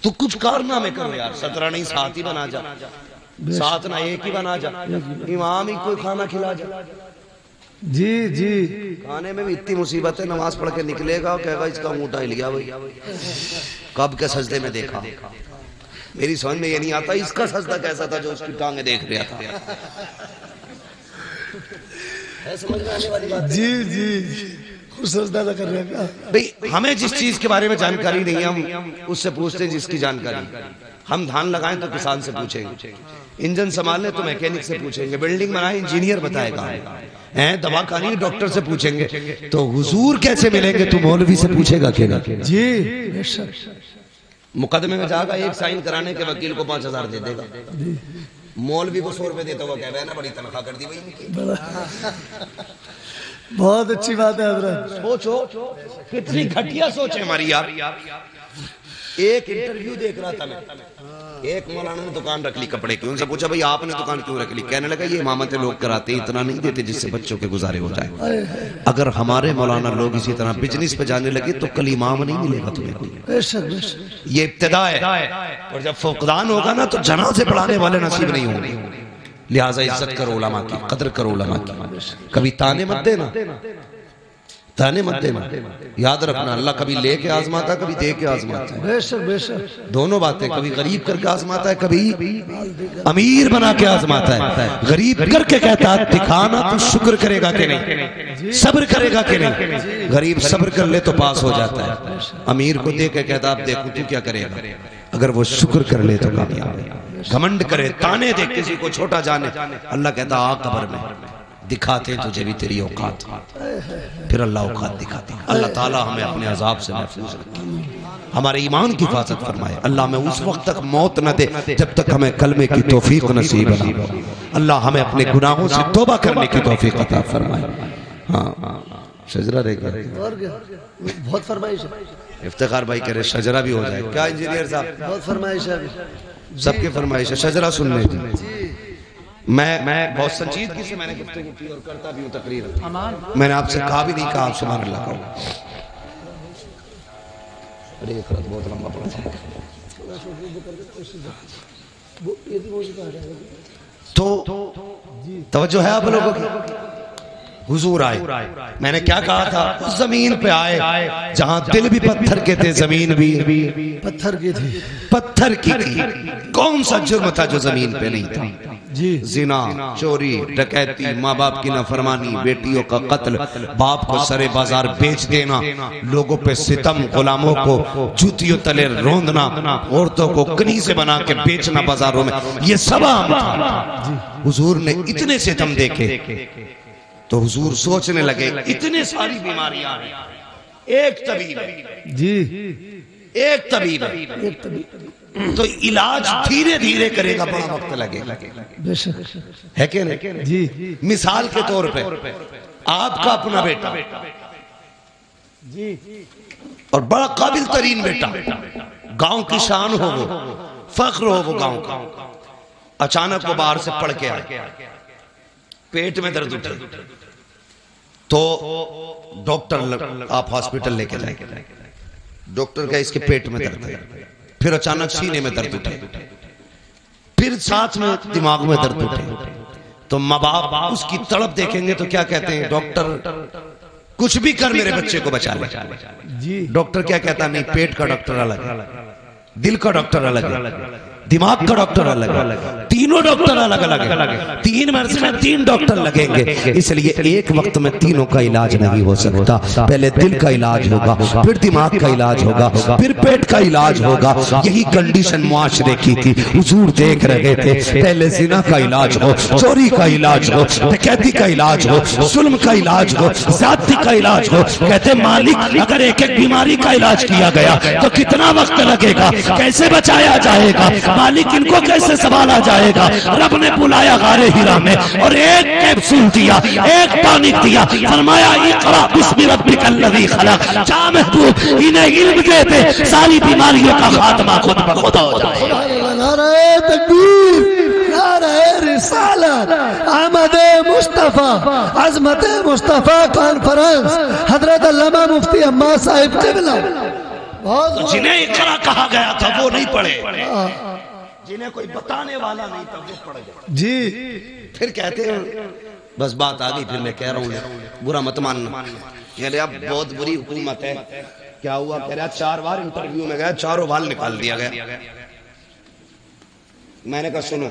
تو کچھ کارنامے کرو یار, 17 نہیں 7 ہی بنا جا, 7 نہ 1 ہی بنا جا, امام ہی کوئی کھانا کھلا جا. جی کھانے میں بھی اتنی مصیبت ہے, نماز پڑھ کے نکلے گا کہے گا اس کا اونٹا ہل گیا بھائی, کب کے سجدے میں دیکھا. میری سمجھ میں یہ نہیں آتا اس کا سجدہ کیسا تھا جو اس کی ٹانگیں دیکھ رہا تھا. سمجھ میں آنے والی بات. جی سجدہ کر رہے ہیں بھئی, ہمیں جس چیز کے بارے میں جانکاری نہیں ہم اس سے پوچھتے ہیں جس کی جانکاری. ہم دھان لگائیں تو کسان سے پوچھیں گے, انجن سنبھالنے تو میکینک سے پوچھیں گے, بلڈنگ بنائیں انجینئر بتائے گا, دوا کھانی ڈاکٹر سے پوچھیں گے. تو حضور کیسے ملیں گے تو مولوی سے پوچھے گا کہ جی. مقدمے میں جا گا, ایک سائن کرانے کے وکیل کو 5000 دے دے گا, مولوی کو 100 روپے دیتا ہوا کہہ رہا ہے نا بڑی تنخواہ کر دی بھائی. بہت اچھی بات ہے حضرت. سوچو کتنی گھٹیا سوچ ہے ہماری یار. ایک انٹرویو دیکھ رہا تھا میں, ایک مولانا نے دکان رکھ لی کپڑے کی، ان سے پوچھا بھئی آپ نے دکان کیوں رکھ لی؟ کہنے لگا یہ امامتیں لوگ کراتے ہیں، اتنا نہیں دیتے جس سے بچوں کے گزارے ہو جائے۔ اگر ہمارے مولانا لوگ اسی طرح بزنس پہ جانے لگے تو کل امام نہیں ملے گا تمہیں کوئی۔ بے شک بے شک، یہ ابتدا ہے، اور جب فقدان ہوگا نا تو جنازے پڑھانے والے نصیب نہیں ہوں گے۔ لہٰذا عزت کرو علماء کی، قدر کرو علماء کی، کبھی تانے مت دینا، تانے مت دینا، یاد رکھنا اللہ کبھی لے کے آزماتا ہے، کبھی دے کے آزماتا ہے، بے شک بے شک، دونوں باتیں، کبھی غریب کر کے آزماتا ہے، کبھی امیر بنا کے آزماتا ہے۔ غریب کر کے کہتا ہے دکھانا تو شکر کرے گا کہ نہیں، صبر کرے گا کہ نہیں، غریب صبر کر لے تو پاس ہو جاتا ہے، امیر کو دے کے کہتا اب دیکھو تو کیا کرے گا، اگر وہ شکر کر لے تو کامیاب ہے۔ گھمنڈ کرے، تانے دے، کسی کو چھوٹا جانے، اللہ کہتا آ قبر میں دکھاتے تجھے بھی تیری اوقات، پھر اللہ اوقات دکھاتے ہیں۔ اللہ تعالیٰ ہمیں اپنے عذاب سے محفوظ رکھے، ہمارے ایمان کی حفاظت فرمائے، اللہ ہمیں اس وقت تک موت نہ دے جب تک ہمیں کلمے کی توفیق نصیب نہ ہو، اللہ ہمیں اپنے گناہوں سے توبہ کرنے کی توفیق عطا فرمائے۔ ہاں شجرہ رہ گیا، اور کیا، بہت فرمائش ہے، افتخار بھائی کہہ رہے شجرہ بھی ہو جائے، کیا انجینئر صاحب؟ بہت فرمائش ہے، سب کی فرمائش ہے، شجرہ سننے کی۔ میں بہت سنجیدگی سے میں نے گفتگو کی اور کرتا بھی ہوں تقریر، میں نے آپ سے کہا بھی نہیں کہا آپ سبحان اللہ کہو۔ ارے یہ خرد بہت لمبا پڑا جائے گا، تو توجہ ہے آپ لوگوں کی؟ حضور آئے، میں نے کیا کہا تھا، زمین پہ آئے جہاں دل بھی پتھر کے تھے، زمین بھی پتھر کی تھی، پتھر کی تھی۔ کون سا جرم تھا جو زمین پہ نہیں تھا؟ جی، زنا، چوری، ڈکیتی، ماں باپ کی نافرمانی، بیٹیوں کا قتل، باپ کو سرے بازار بیچ دینا، لوگوں پہ ستم، غلاموں کو جوتیوں تلے روندنا، عورتوں کو کنیزیں بنا کے بیچنا بازاروں میں، یہ سب عام تھا۔ حضور نے اتنے ستم دیکھے تو حضور سوچنے لگے اتنے ساری بیماریاں ہیں، ایک طبیب ہے، جی، ایک طبیب ہے، تو علاج دھیرے دھیرے کرے گا، بڑا وقت لگے گا، بے شک ہے کہ نہیں؟ جی، مثال کے طور پہ آپ کا اپنا بیٹا جی، اور بڑا قابل ترین بیٹا، گاؤں کی شان ہو، وہ فخر ہو وہ گاؤں کا، اچانک وہ باہر سے پڑھ کے آئے، پیٹ میں درد اٹھے تو ڈاکٹر، آپ ہاسپٹل لے کے جائیں، ڈاکٹر کا اس کے پیٹ میں درد ہے، پھر اچانک سینے میں درد اٹھے، پھر ساتھ میں دماغ میں درد اٹھے، تو ماں باپ اس کی تڑپ دیکھیں گے تو کیا کہتے ہیں، ڈاکٹر کچھ بھی کر میرے بچے کو بچا لے۔ جی، ڈاکٹر کیا کہتا ہے، نہیں، پیٹ کا ڈاکٹر الگ ہے، دل کا ڈاکٹر الگ ہے، دماغ کا ڈاکٹر الگ ہے، تینوں ڈاکٹر الگ الگ ہے، تین مرض میں تین ڈاکٹر لگیں گے، اس لیے ایک وقت میں تینوں کا علاج نہیں ہو سکتا، پہلے دل کا علاج ہوگا، پھر دماغ کا علاج ہوگا، پھر پیٹ کا علاج ہوگا۔ یہی کنڈیشن معاشرے کی تھی، حضور دیکھ رہے تھے، پہلے زنا کا علاج ہو، چوری کا علاج ہو، ڈکیتی کا علاج ہو، ظلم کا علاج ہو، زیادتی کا علاج ہو، کہتے مالک اگر ایک ایک بیماری کا علاج کیا گیا تو کتنا وقت لگے گا، کیسے بچایا جائے گا، مالک ان کو کیسے سنبھالا جائے گا۔ رب نے بلایا غار ہرا میں اور ایک کیپسول دیا، ایک ٹانک دیا، فرمایا اقرا بسم ربک الذی خلق، جا محبوب انہیں علم دے دے، ساری بیماریوں کا خاتمہ خود بخود ہو جائے۔ نعرہ تکبیر، نعرہ رسالت، احمد مصطفیٰ، عظمت مصطفیٰ کانفرنس، حضرت علامہ مفتی عمار صاحب قبلہ، جنہیں اقرا کہا گیا تھا وہ نہیں پڑھے، جنہیں کوئی بتانے والا نہیں تھا وہ پڑھ گئے۔ جی، پھر کہتے ہیں بس بات آ گئی، پھر میں کہہ رہا ہوں برا مت ماننا، کہہ رہے اب بہت بری حکومت ہے، کیا ہوا، کہہ رہا 4 بار انٹرویو میں گیا، چاروں بار نکال دیا گیا۔ میں نے کہا سنو،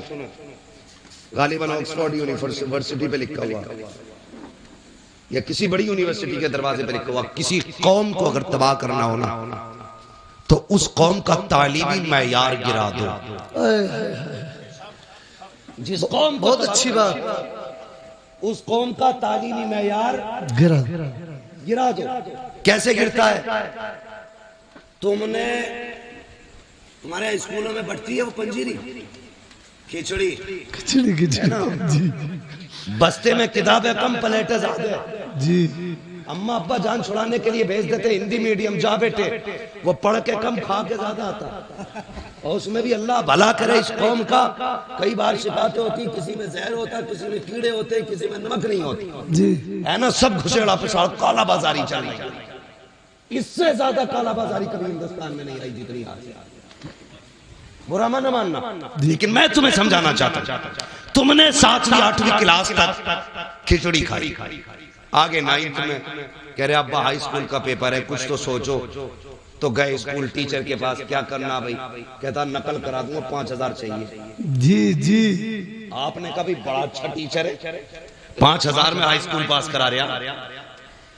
غالباً آکسفورڈ یونیورسٹی پہ لکھا ہوا یا کسی بڑی یونیورسٹی کے دروازے پہ لکھا ہوا، کسی قوم کو اگر تباہ کرنا ہونا تو اس قوم کا تعلیمی معیار گرا دو۔ جس قوم، بہت اچھی بات، اس قوم کا تعلیمی معیار گرا دو۔ کیسے گرتا ہے؟ تم نے، تمہارے اسکولوں میں بٹتی ہے وہ پنجیری، کھچڑی، جی، بستے میں کتابیں کم پلیٹیں زیادہ، جی، اماں ابا جان چھڑانے کے لیے بھیج دیتے ہندی میڈیم، جا بیٹے، وہ پڑھ کے کم کھا کے زیادہ آتا۔ اور اس میں بھی اللہ بھلا کرے اس قوم کا. کئی بار شکایتیں ہوتی کسی میں زہر ہوتا کسی میں کیڑے ہوتے کسی میں نمک نہیں ہوتی جی ہے نا. سب گھسیڑا پساڑ کالا بازاری چل رہی ہے. اس سے زیادہ کالا بازاری کبھی ہندوستان میں نہیں آئی جتنی آج ہے. برا نہ ماننا لیکن میں تمہیں سمجھانا چاہتا ہوں. تم نے 7ویں 8ویں کلاس تک کھچڑی کھائی. آگے 9th میں کہہ رہے ابا ہائی اسکول کا پیپر ہے کچھ تو سوچو. تو گئے اسکول ٹیچر کے پاس کیا کرنا بھائی. کہتا نقل کرا دوں گا 5000 چاہیے. جی جی آپ نے کبھی بڑا اچھا ٹیچر ہے 5000 میں ہائی اسکول پاس کرا رہا.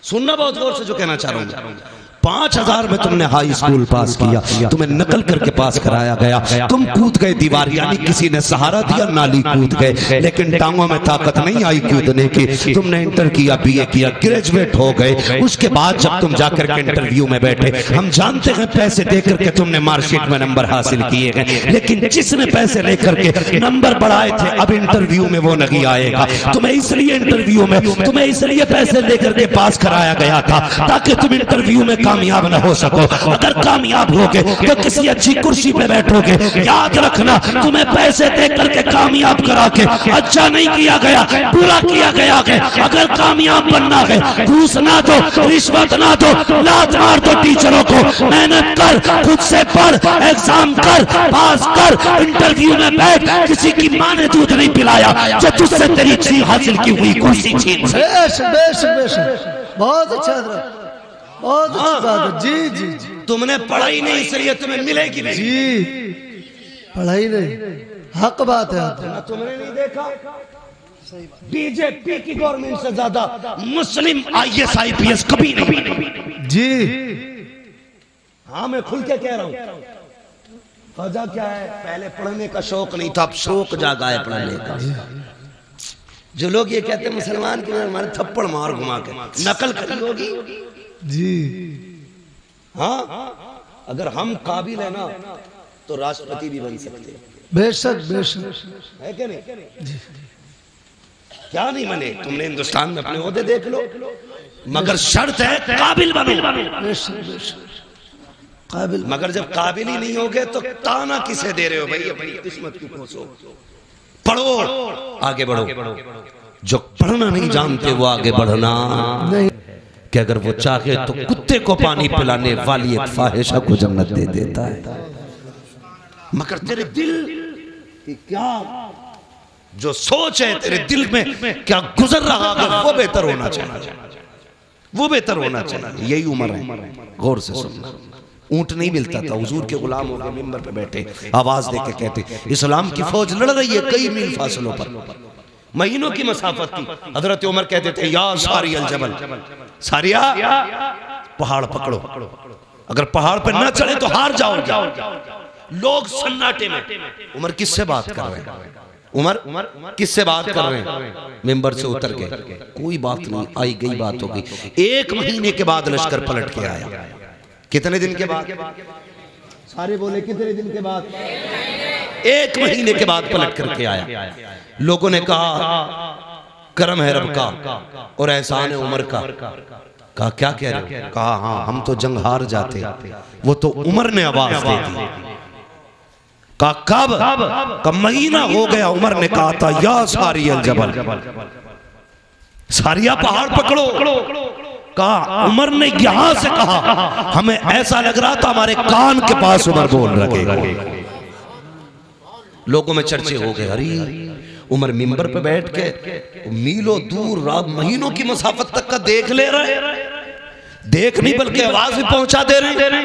سننا بہت غور سے جو کہنا چاہ رہا ہوں. 5000 میں تم نے ہائی اسکول پاس کیا تمہیں نقل کر کے پاس کرایا گیا. تم کود گئے دیوار یعنی کسی نے سہارا دیا نالی کود گئے لیکن ٹانگوں میں طاقت نہیں آئی کودنے کی. تم نے انٹر کیا بی اے کیا گریجویٹ ہو گئے. اس کے بعد جب تم جا کر کے انٹرویو میں بیٹھے ہم جانتے ہیں پیسے دے کر کے تم نے مارک شیٹ میں نمبر حاصل کیے گئے لیکن جس نے پیسے لے کر کے نمبر بڑھائے تھے اب انٹرویو میں وہ نہیں آئے گا. تمہیں اس لیے انٹرویو میں تمہیں اس لیے پیسے لے کر کے پاس کرایا گیا تھا تاکہ تم انٹرویو میں کامیاب نہ ہو سکو. اگر کامیاب ہوگے تو کسی اچھی کرسی پہ بیٹھو گے. یاد رکھنا تمہیں پیسے دے کر کے کامیاب کرا کے اچھا نہیں کیا گیا برا کیا گیا ہے. اگر کامیاب بننا ہے گھوس نہ دو رشوت نہ دو لات مار دو ٹیچروں کو. محنت کر خود سے پڑھ ایگزام کر پاس کر انٹرویو میں بیٹھ. کسی کی ماں نے دودھ نہیں پلایا جو تجھ سے تیری چیز حاصل کی ہوئی کرسی چھین سے. بہت اچھا حضرت بہت اچھی بات ہے. جی جی جی تم نے پڑھائی نہیں اس لیے تمہیں ملے گی نہیں. جی پڑھائی نہیں حق بات ہے حضرت. تم نے نہیں دیکھا بی جے پی کی گورنمنٹ سے زیادہ مسلم I S I P S کبھی نہیں. جی ہاں میں کھل کے کہہ رہا ہوں. وجہ کیا ہے پہلے پڑھنے کا شوق نہیں تھا اب شوق جاگا ہے پڑھنے کا. جو لوگ یہ کہتے ہیں مسلمان کی ہمارے تھپڑ مار گھما کے نقل کری ہوگی. جی ہاں اگر ہم قابل ہیں نا تو راشٹرپتی بھی بن سکتے ہیں. بے شک بے شک ہے کہ نہیں. کیا نہیں بنے. تم نے ہندوستان میں اپنے عہدے دیکھ لو مگر شرط ہے قابل بنو. بے شک بے شک قابل. مگر جب قابل ہی نہیں ہوگے تو تانا کسے دے رہے ہو بھائی اپنی قسمت کی کوسو. پڑھو آگے بڑھو. جو پڑھنا نہیں جانتے وہ آگے بڑھنا نہیں کہ اگر وہ چاہے تو کتے کو پانی پلانے والی ایک فاحشہ کو جنت دے دیتا ہے. مگر تیرے دل کی کیا جو سوچ ہے تیرے دل میں کیا گزر رہا ہے وہ بہتر ہونا چاہیے. وہ بہتر ہونا چاہیے. یہی عمر ہے. غور سے سننا. اونٹ نہیں ملتا تھا حضور کے غلام ہو گئے ممبر پہ بیٹھے آواز دے کے کہتے اسلام کی فوج لڑ رہی ہے کئی میل فاصلوں پر مہینوں کی مسافت تھی. حضرت عمر کہتے تھے یا ساری الجبل ساریا پہاڑ پکڑو. اگر پہاڑ پر نہ چڑھے تو ہار جاؤ گے. لوگ سناٹے میں. عمر کس سے بات کر رہے ہیں. عمر کس سے بات کر رہے ہیں. ممبر سے اتر گئے. کوئی بات نہیں آئی گئی بات ہو گئی. 1 مہینے کے بعد لشکر پلٹ کے آیا. کتنے دن کے بعد سارے بولے کتنے دن کے بعد 1 مہینے کے بعد پلٹ کر کے آیا. لوگوں نے کہا کرم ہے رب کا اور احسان ہے عمر کا. کہا کیا کہہ رہے ہو. کہا ہاں ہم تو جنگ ہار جاتے وہ تو عمر نے آواز دے دی. کہا کب. کہا مہینہ ہو گیا. عمر نے کہا تھا یا ساری الجبل ساریا پہاڑ پکڑو. کہا عمر نے یہاں سے کہا ہمیں ایسا لگ رہا تھا ہمارے کان کے پاس عمر بول رکھے گا. لوگوں میں چرچے ہو گئے. ارے عمر ممبر پہ بیٹھ کے میلوں دور رات مہینوں کی مسافت تک کا دیکھ لے رہے. دیکھ نہیں بلکہ آواز بھی پہنچا دے رہے.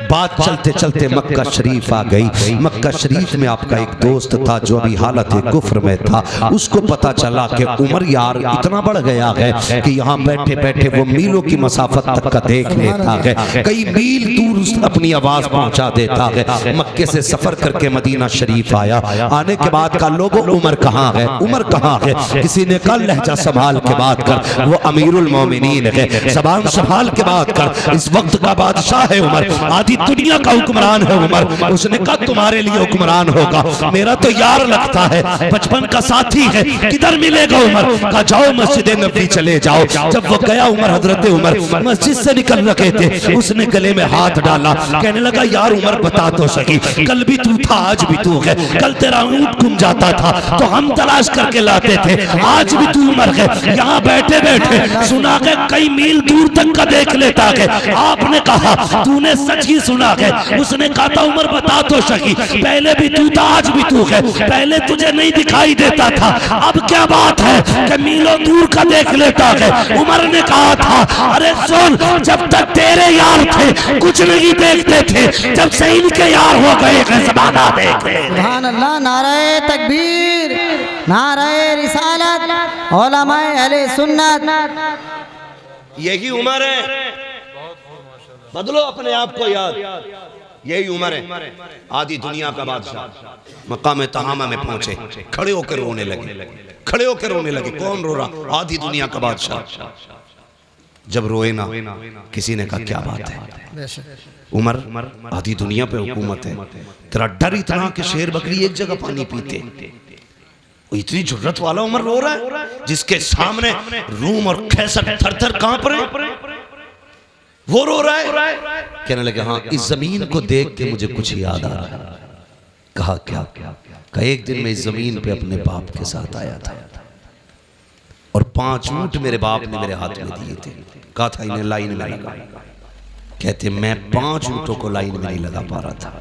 بات چلتے چلتے مکہ شریف آ گئی. مکہ شریف میں آپ کا ایک دوست تھا جو ابھی حالت کفر میں تھا. اس کو پتا چلا کہ عمر یار اتنا بڑھ گیا ہے کہ یہاں بیٹھے بیٹھے وہ میلوں کی مسافت تک کا دیکھ لیتا ہے. کئی میل دور اپنی آواز پہنچا دیتا ہے. مکے سے سفر کر کے مدینہ شریف آیا. آنے کے بعد کہا لوگوں عمر کہاں ہے. عمر کہاں ہے. کسی نے کہا لہجہ سنبھال کے بات کر وہ امیر المومنین ہے. زبان سنبھال کے بات کر، اس وقت کا بادشاہ ہے عمر، آدھی دنیا کا حکمران ہے عمر۔ اس نے کہا تمہارے لیے حکمران ہوگا، میرا تو یار لگتا ہے، بچپن کا ساتھی ہے، کدھر ملے گا عمر؟ کہا جاؤ مسجد نبوی چلے جاؤ۔ جب وہ گیا عمر، حضرت عمر مسجد سے نکل رکھے تھے، اس نے گلے میں ہاتھ ڈالا، کہنے لگا یار عمر بتا تو سکی، کل بھی تو تھا آج بھی تو ہے، کل تیرا اونٹ گم جاتا تھا تو ہم تلاش کر کے لاتے تھے، آج بھی تو عمر ہے، یہاں بیٹھے بیٹھے سنا کہ کئی میل دور تک کا دیکھ لیتا ہے۔ آپ نے کہا تو نے سچ ہی سنا ہے؟ اس نے کہا تھا عمر بتا تو سکی، پہلے بھی تو تھا آج بھی تو ہے، پہلے تجھے نہیں دکھائی دیتا تھا، اب کیا بات ہے کہ میلوں دور کا دیکھ لیتا ہے؟ عمر نے کہا تھا ارے سن، جب تک تیرے یار تھے کچھ نہیں دیکھتے تھے، جب سے ان کے یار ہو گئے زمانہ دیکھ لے۔ سبحان اللہ، نعرہ تکبیر، نعرہ رسالت، علماء اہل سنت۔ یہی عمر ہے، بدلو اپنے آپ کو یاد، یہی عمر ہے، آدھی دنیا کا بادشاہ، مقام تہامہ میں پہنچے، کھڑے ہو کر رونے لگے، کھڑے ہو کر رونے لگے۔ کون رو رہا؟ آدھی دنیا کا بادشاہ۔ جب روئے نا، کسی نے کہا کیا بات ہے عمر، آدھی دنیا پہ حکومت ہے، تیرا ڈر اتنا کہ شیر بکری ایک جگہ پانی پیتے، اتنی جرت والا عمر رو رہا ہے جس کے سامنے روم اور قیصر تھر تھر کانپ رہے ہیں، وہ رو رہا ہے۔ کہنے لگے ہاں اس زمین کو دیکھ کے مجھے کچھ یاد آ رہا ہے۔ کہا کیا؟ کہا ایک دن میں اس زمین پہ اپنے باپ کے ساتھ آیا تھا اور 5 اونٹ میرے باپ نے میرے ہاتھ میں دیے تھے، کہا تھا انہیں لائن میں لگا، کہتے میں 5 اونٹوں کو لائن میں نہیں لگا پا رہا تھا،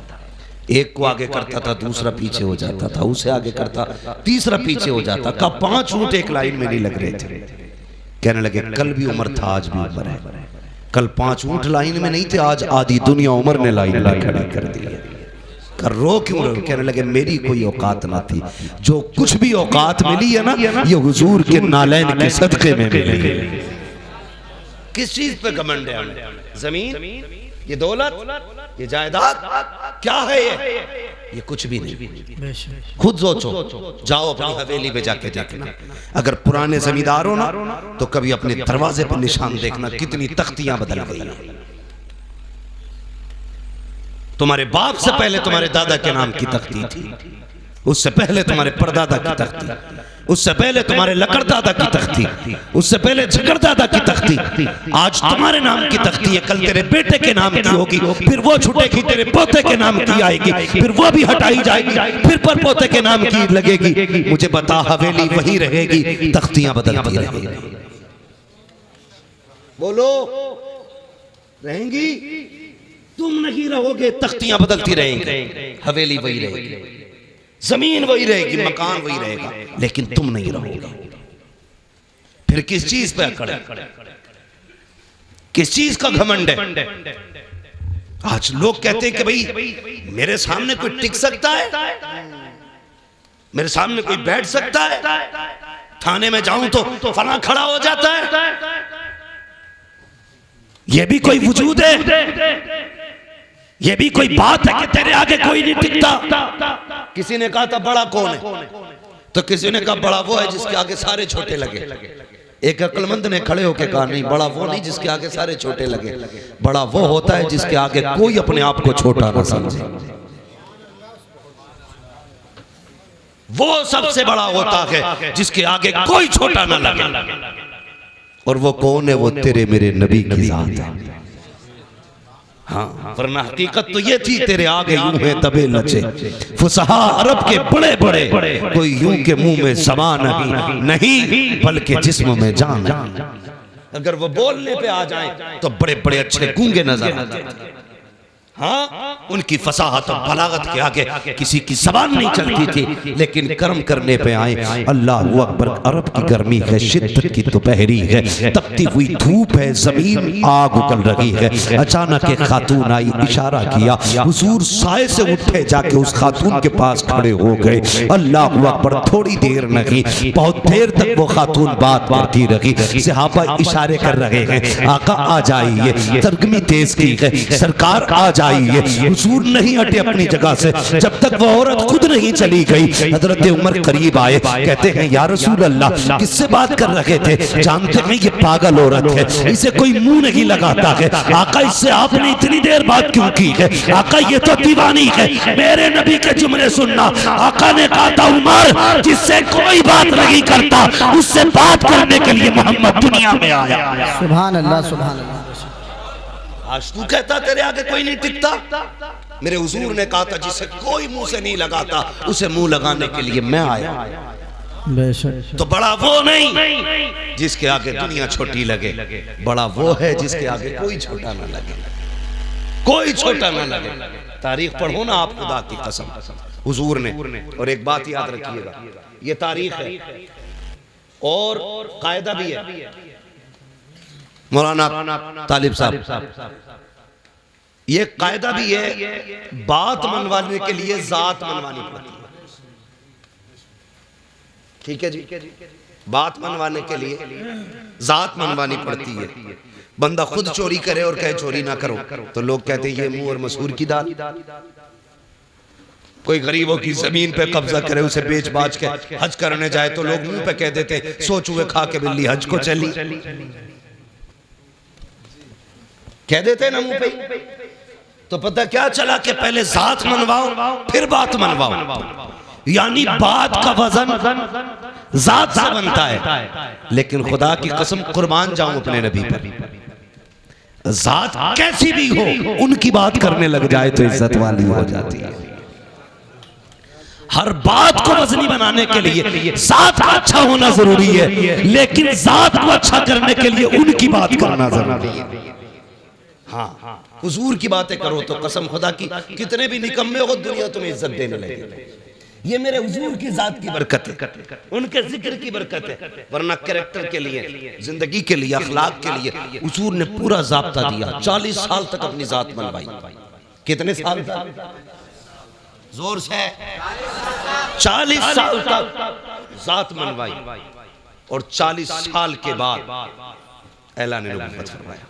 ایک کو آگے کرتا تھا دوسرا پیچھے ہو جاتا تھا، اسے آگے کرتا تیسرا پیچھے ہو جاتا، کہا 5 اونٹ ایک لائن میں نہیں لگ رہے تھے۔ کہنے لگے کل بھی عمر تھا آج بھی عمر ہے، کل 5 اونٹ لائن میں نہیں تھے، آج آدھی دنیا عمر نے لائن میں کھڑی کر دی۔ رو کیوں رہے؟ کہنے لگے میری کوئی اوقات نہ تھی، جو کچھ بھی اوقات ملی ہے نا یہ حضور کے نالین کے صدقے میں ملی ہے۔ کس چیز پہ گھمنڈ ہے ہمیں؟ زمین، یہ دولت، یہ جائیداد، کیا ہے یہ کچھ بھی نہیں۔ خود سوچو، جاؤ اپنی حویلی پہ جا کے دیکھنا، اگر پرانے زمیندار ہو نا تو کبھی اپنے دروازے پر نشان دیکھنا کتنی تختیاں بدل گئی ہیں۔ تمہارے باپ سے پہلے تمہارے دادا کے نام کی تختی تھی، اس سے پہلے تمہارے پردادا کی تختی، اس سے پہلے تمہارے لکڑ دادا کی تختی، اس سے پہلے جھکڑ دادا کی تختی، آج تمہارے نام کی تختی ہے، کل تیرے بیٹے کے نام کی ہوگی، پھر وہ چھٹے گی تیرے پوتے کے نام کی آئے گی، پھر وہ بھی ہٹائی جائے گی، پھر پر پوتے کے نام کی لگے گی۔ مجھے بتا حویلی وہی رہے گی، تختیاں بدلتی رہیں گی؟ بولو رہیں گی؟ تم نہیں رہو گے، تختیاں بدلتی رہیں گی، حویلی وہی رہے گی، زمین وہی رہے گی، مکان وہی رہے گا، لیکن تم نہیں رہو گے۔ پھر کس چیز پہ اکڑ ہے؟ کس چیز کا گھمنڈ ہے؟ آج لوگ کہتے ہیں کہ بھئی میرے سامنے کوئی ٹک سکتا ہے، میرے سامنے کوئی بیٹھ سکتا ہے، تھانے میں جاؤں تو فلاں کھڑا ہو جاتا ہے، یہ بھی کوئی وجود ہے، یہ بھی کوئی بات ہے کہ تیرے آگے کوئی نہیں ٹکتا۔ کسی نے کہا تھا بڑا کون ہے، تو کسی نے کہا بڑا وہ ہے جس کے آگے سارے چھوٹے لگے۔ ایک عقل مند نے کھڑے ہو کے کہا نہیں، بڑا وہ نہیں جس کے آگے سارے چھوٹے لگے، بڑا وہ ہوتا ہے جس کے آگے کوئی اپنے آپ کو چھوٹا نہ سمجھے، وہ سب سے بڑا ہوتا ہے جس کے آگے کوئی چھوٹا نہ لگے۔ اور وہ کون ہے؟ وہ تیرے میرے نبی کی ذات ہے۔ ہاں ورنہ حقیقت تو یہ تھی تیرے آگے یوں ہے تبے لچے، فصحاء عرب کے بڑے بڑے، کوئی یوں کے منہ میں زبان نہیں بلکہ جسم میں جان ہے۔ اگر وہ بولنے پہ آ جائیں تو بڑے بڑے اچھے گونگے نظر آتے ہیں، ہاں ان کی فصاحت و بلاغت کے آگے کسی کی زبان نہیں چلتی تھی، لیکن کرم کرنے پہ آئے۔ اللہ اکبر، عرب کی گرمی ہے، شدت کی دوپہری ہے، تپتی ہوئی دھوپ ہے، زمین آگ اگل رہی ہے۔ اچانک ایک خاتون آئی، اشارہ کیا، حضور سائے سے اٹھے، جا کے اس خاتون کے پاس کھڑے ہو گئے۔ اللہ اکبر، تھوڑی دیر نہیں بہت دیر تک وہ خاتون بات کرتی رہی، صحابہ اشارے کر رہے ہیں آقا آ جائیے، ترگمی تیز کی ہے، سرکار آ جائیے، جائیے. حضور نہیں ہٹے اپنی جگہ سے جب تک وہ عورت خود نہیں چلی گئی. حضرت عمر قریب آئے, کہتے ہیں یا رسول اللہ کس سے بات کر رہے تھے؟ جانتے ہیں یہ پاگل عورت ہے, اسے کوئی منہ نہیں لگاتا ہے. آقا اس سے آپ نے اتنی دیر بات کیوں کی ہے؟ آقا یہ تو دیوانی ہے. میرے نبی کے جملے سننا. آقا نے کہا تھا عمر جس سے کوئی بات نہیں کرتا اس سے بات کرنے کے لیے محمد دنیا میں آیا. سبحان اللہ سبحان اللہ. آج تو کہتا تیرے آگے کوئی نہیں ٹکتا. میرے حضور نے کہا تھا جس سے کوئی منہ سے نہیں لگاتا اسے منہ لگانے کے لیے میں آیا. بے شک. تو بڑا وہ نہیں جس کے آگے دنیا چھوٹی لگے, بڑا وہ ہے جس کے آگے کوئی چھوٹا نہ لگے, کوئی چھوٹا نہ لگے. تاریخ پڑھو نا آپ, خدا کی قسم حضور نے. اور ایک بات یاد رکھیے گا, یہ تاریخ ہے اور قاعدہ بھی ہے. مولانا طالب صاحب یہ قاعدہ بھی ہے, بات منوانے کے لیے ذات منوانی پڑتی ہے. ٹھیک ہے جی, بات منوانے کے لیے ذات منوانی پڑتی ہے. بندہ خود چوری کرے اور کہے چوری نہ کرو تو لوگ کہتے ہیں یہ منہ اور مسحور کی دال. کوئی غریبوں کی زمین پہ قبضہ کرے, اسے بیچ باچ کے حج کرنے جائے تو لوگ منہ پہ کہہ دیتے ہیں سو چوہے کھا کے بلی حج کو چلی. کہہ دیتے ہیں نا منہ پہ. تو پتہ کیا چلا کہ پہلے ذات منواؤ پھر بات منواؤ. یعنی بات کا وزن ذات سے بنتا ہے. لیکن خدا کی قسم قربان جاؤں اپنے نبی پر, ذات کیسی بھی ہو ان کی بات کرنے لگ جائے تو عزت والی ہو جاتی ہے. ہر بات کو وزنی بنانے کے لیے ذات کا اچھا ہونا ضروری ہے, لیکن ذات کو اچھا کرنے کے لیے ان کی بات کرنا ضروری ہے. ہاں حضور کی باتیں کرو تو قسم خدا کی کتنے بھی نکمے ہو دنیا تمہیں عزت دینے لگے. یہ میرے حضور کی ذات کی برکت ہے, ان کے ذکر کی برکت ہے. ورنہ کریکٹر کے لیے, زندگی کے لیے, اخلاق کے لیے حضور نے پورا ضابطہ دیا. 40 سال تک اپنی ذات منوائی. کتنے سال تک؟ زور سے 40 سال تک ذات منوائی. اور 40 سال کے بعد اعلان نبوت فرمایا.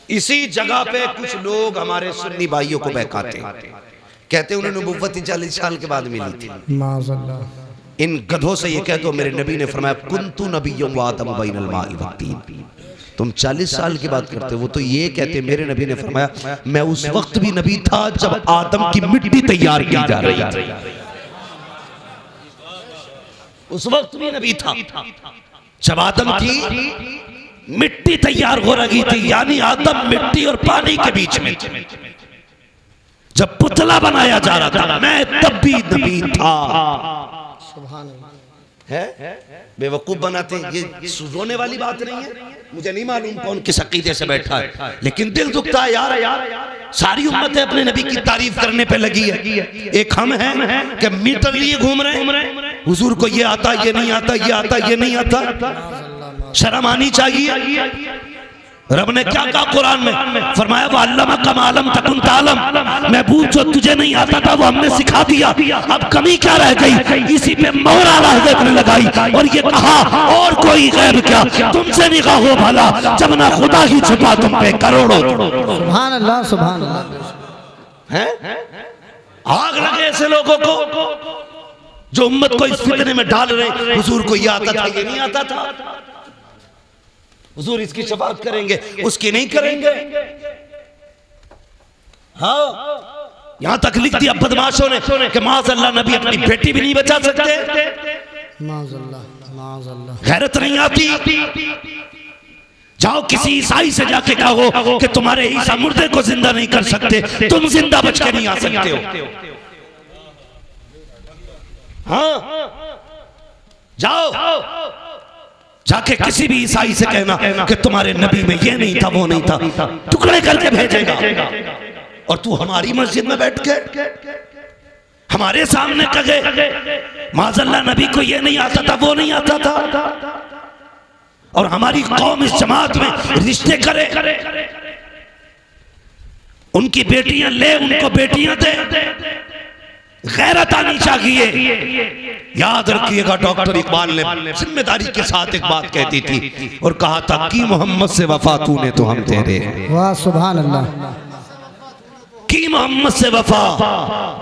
اسی جگہ پہ کچھ لوگ ہمارے سنی بھائیوں کو بہکاتے ہیں, کہتے ہیں انہیں نبوت 40 سال کے بعد ملی تھی. معاذ اللہ. ان گدھوں سے یہ کہہ دو میرے نبی نے فرمایا کنتو نبیٌ وآدم بین الماء والطین. تم 40 سال کی بات کرتے. وہ تو یہ کہتے میرے نبی نے فرمایا میں اس وقت بھی نبی تھا جب آدم کی مٹی تیار کی جا رہی تھی. اس وقت بھی نبی تھا جب آدم کی مٹی تیار ہو رہی تھی. یعنی آدم مٹی اور پانی کے بیچ میں جب پتلا بنایا جا رہا تھا میں تب بھی نبی تھا. سبحان اللہ. بے وقوف بناتے ہیں. یہ سوزونے والی بات نہیں ہے. مجھے نہیں معلوم کون کس عقیدے سے بیٹھا ہے, لیکن دل دکھتا ہے یار. ساری امت اپنے نبی کی تعریف کرنے پہ لگی ہے. ایک ہم ہیں کہ میٹر لیے گھوم رہے ہیں. حضور کو یہ آتا, یہ نہیں آتا, یہ آتا, یہ نہیں آتا. شرم آنی چاہیے. رب نے کیا کہا قرآن میں؟ فرمایا وَعَلَّمَكَ مَا لَمْ تَكُنْ تَعْلَمْ. محبوب جو تجھے نہیں آتا تھا وہ ہم نے سکھا دیا. اب کمی کیا رہ گئی؟ اسی پہ مہر اعلیٰ حضرت نے لگائی اور یہ کہا اور کوئی غیب کیا, تم سے نگاہ ہو بھلا جب نہ خدا ہی چھپا تم پہ کروڑوں. سبحان اللہ سبحان اللہ. آگ لگے ایسے لوگوں کو جو امت کو اس فتنے میں ڈال رہے. حضور کو یہ آتا تھا, یہ نہیں آتا تھا. حضور اس کی شفاعت کریں گے, اس کی نہیں کریں گے. ہاں یہاں تک لکھ دیا بدماشوں نے کہ معاذ اللہ نبی اپنی بیٹی بھی نہیں بچا سکتے. معاذ اللہ معاذ اللہ. غیرت نہیں آتی. جاؤ کسی عیسائی سے جا کے کہو کہ تمہارے عیسیٰ مردے کو زندہ نہیں کر سکتے, تم زندہ بچ کے نہیں آ سکتے ہو. ہاں جاؤ جا کے کسی بھی عیسائی سے کہنا کہ تمہارے نبی میں یہ نہیں تھا, وہ نہیں تھا, ٹکڑے کر کے بھیجے گا. اور تو ہماری مسجد میں بیٹھ کے ہمارے سامنے کہے معاذ اللہ نبی کو یہ نہیں آتا تھا, وہ نہیں آتا تھا. اور ہماری قوم اس جماعت میں رشتے کرے, ان کی بیٹیاں لے, ان کو بیٹیاں دے. غیرت آنی چاہیے. یاد رکھیے گا ڈاکٹر اقبال نے ذمہ داری کے ساتھ ایک بات کہتی تھی اور کہا تھا کی محمد سے وفا تو نے تو ہم تیرے. واہ سبحان اللہ. کی محمد سے وفا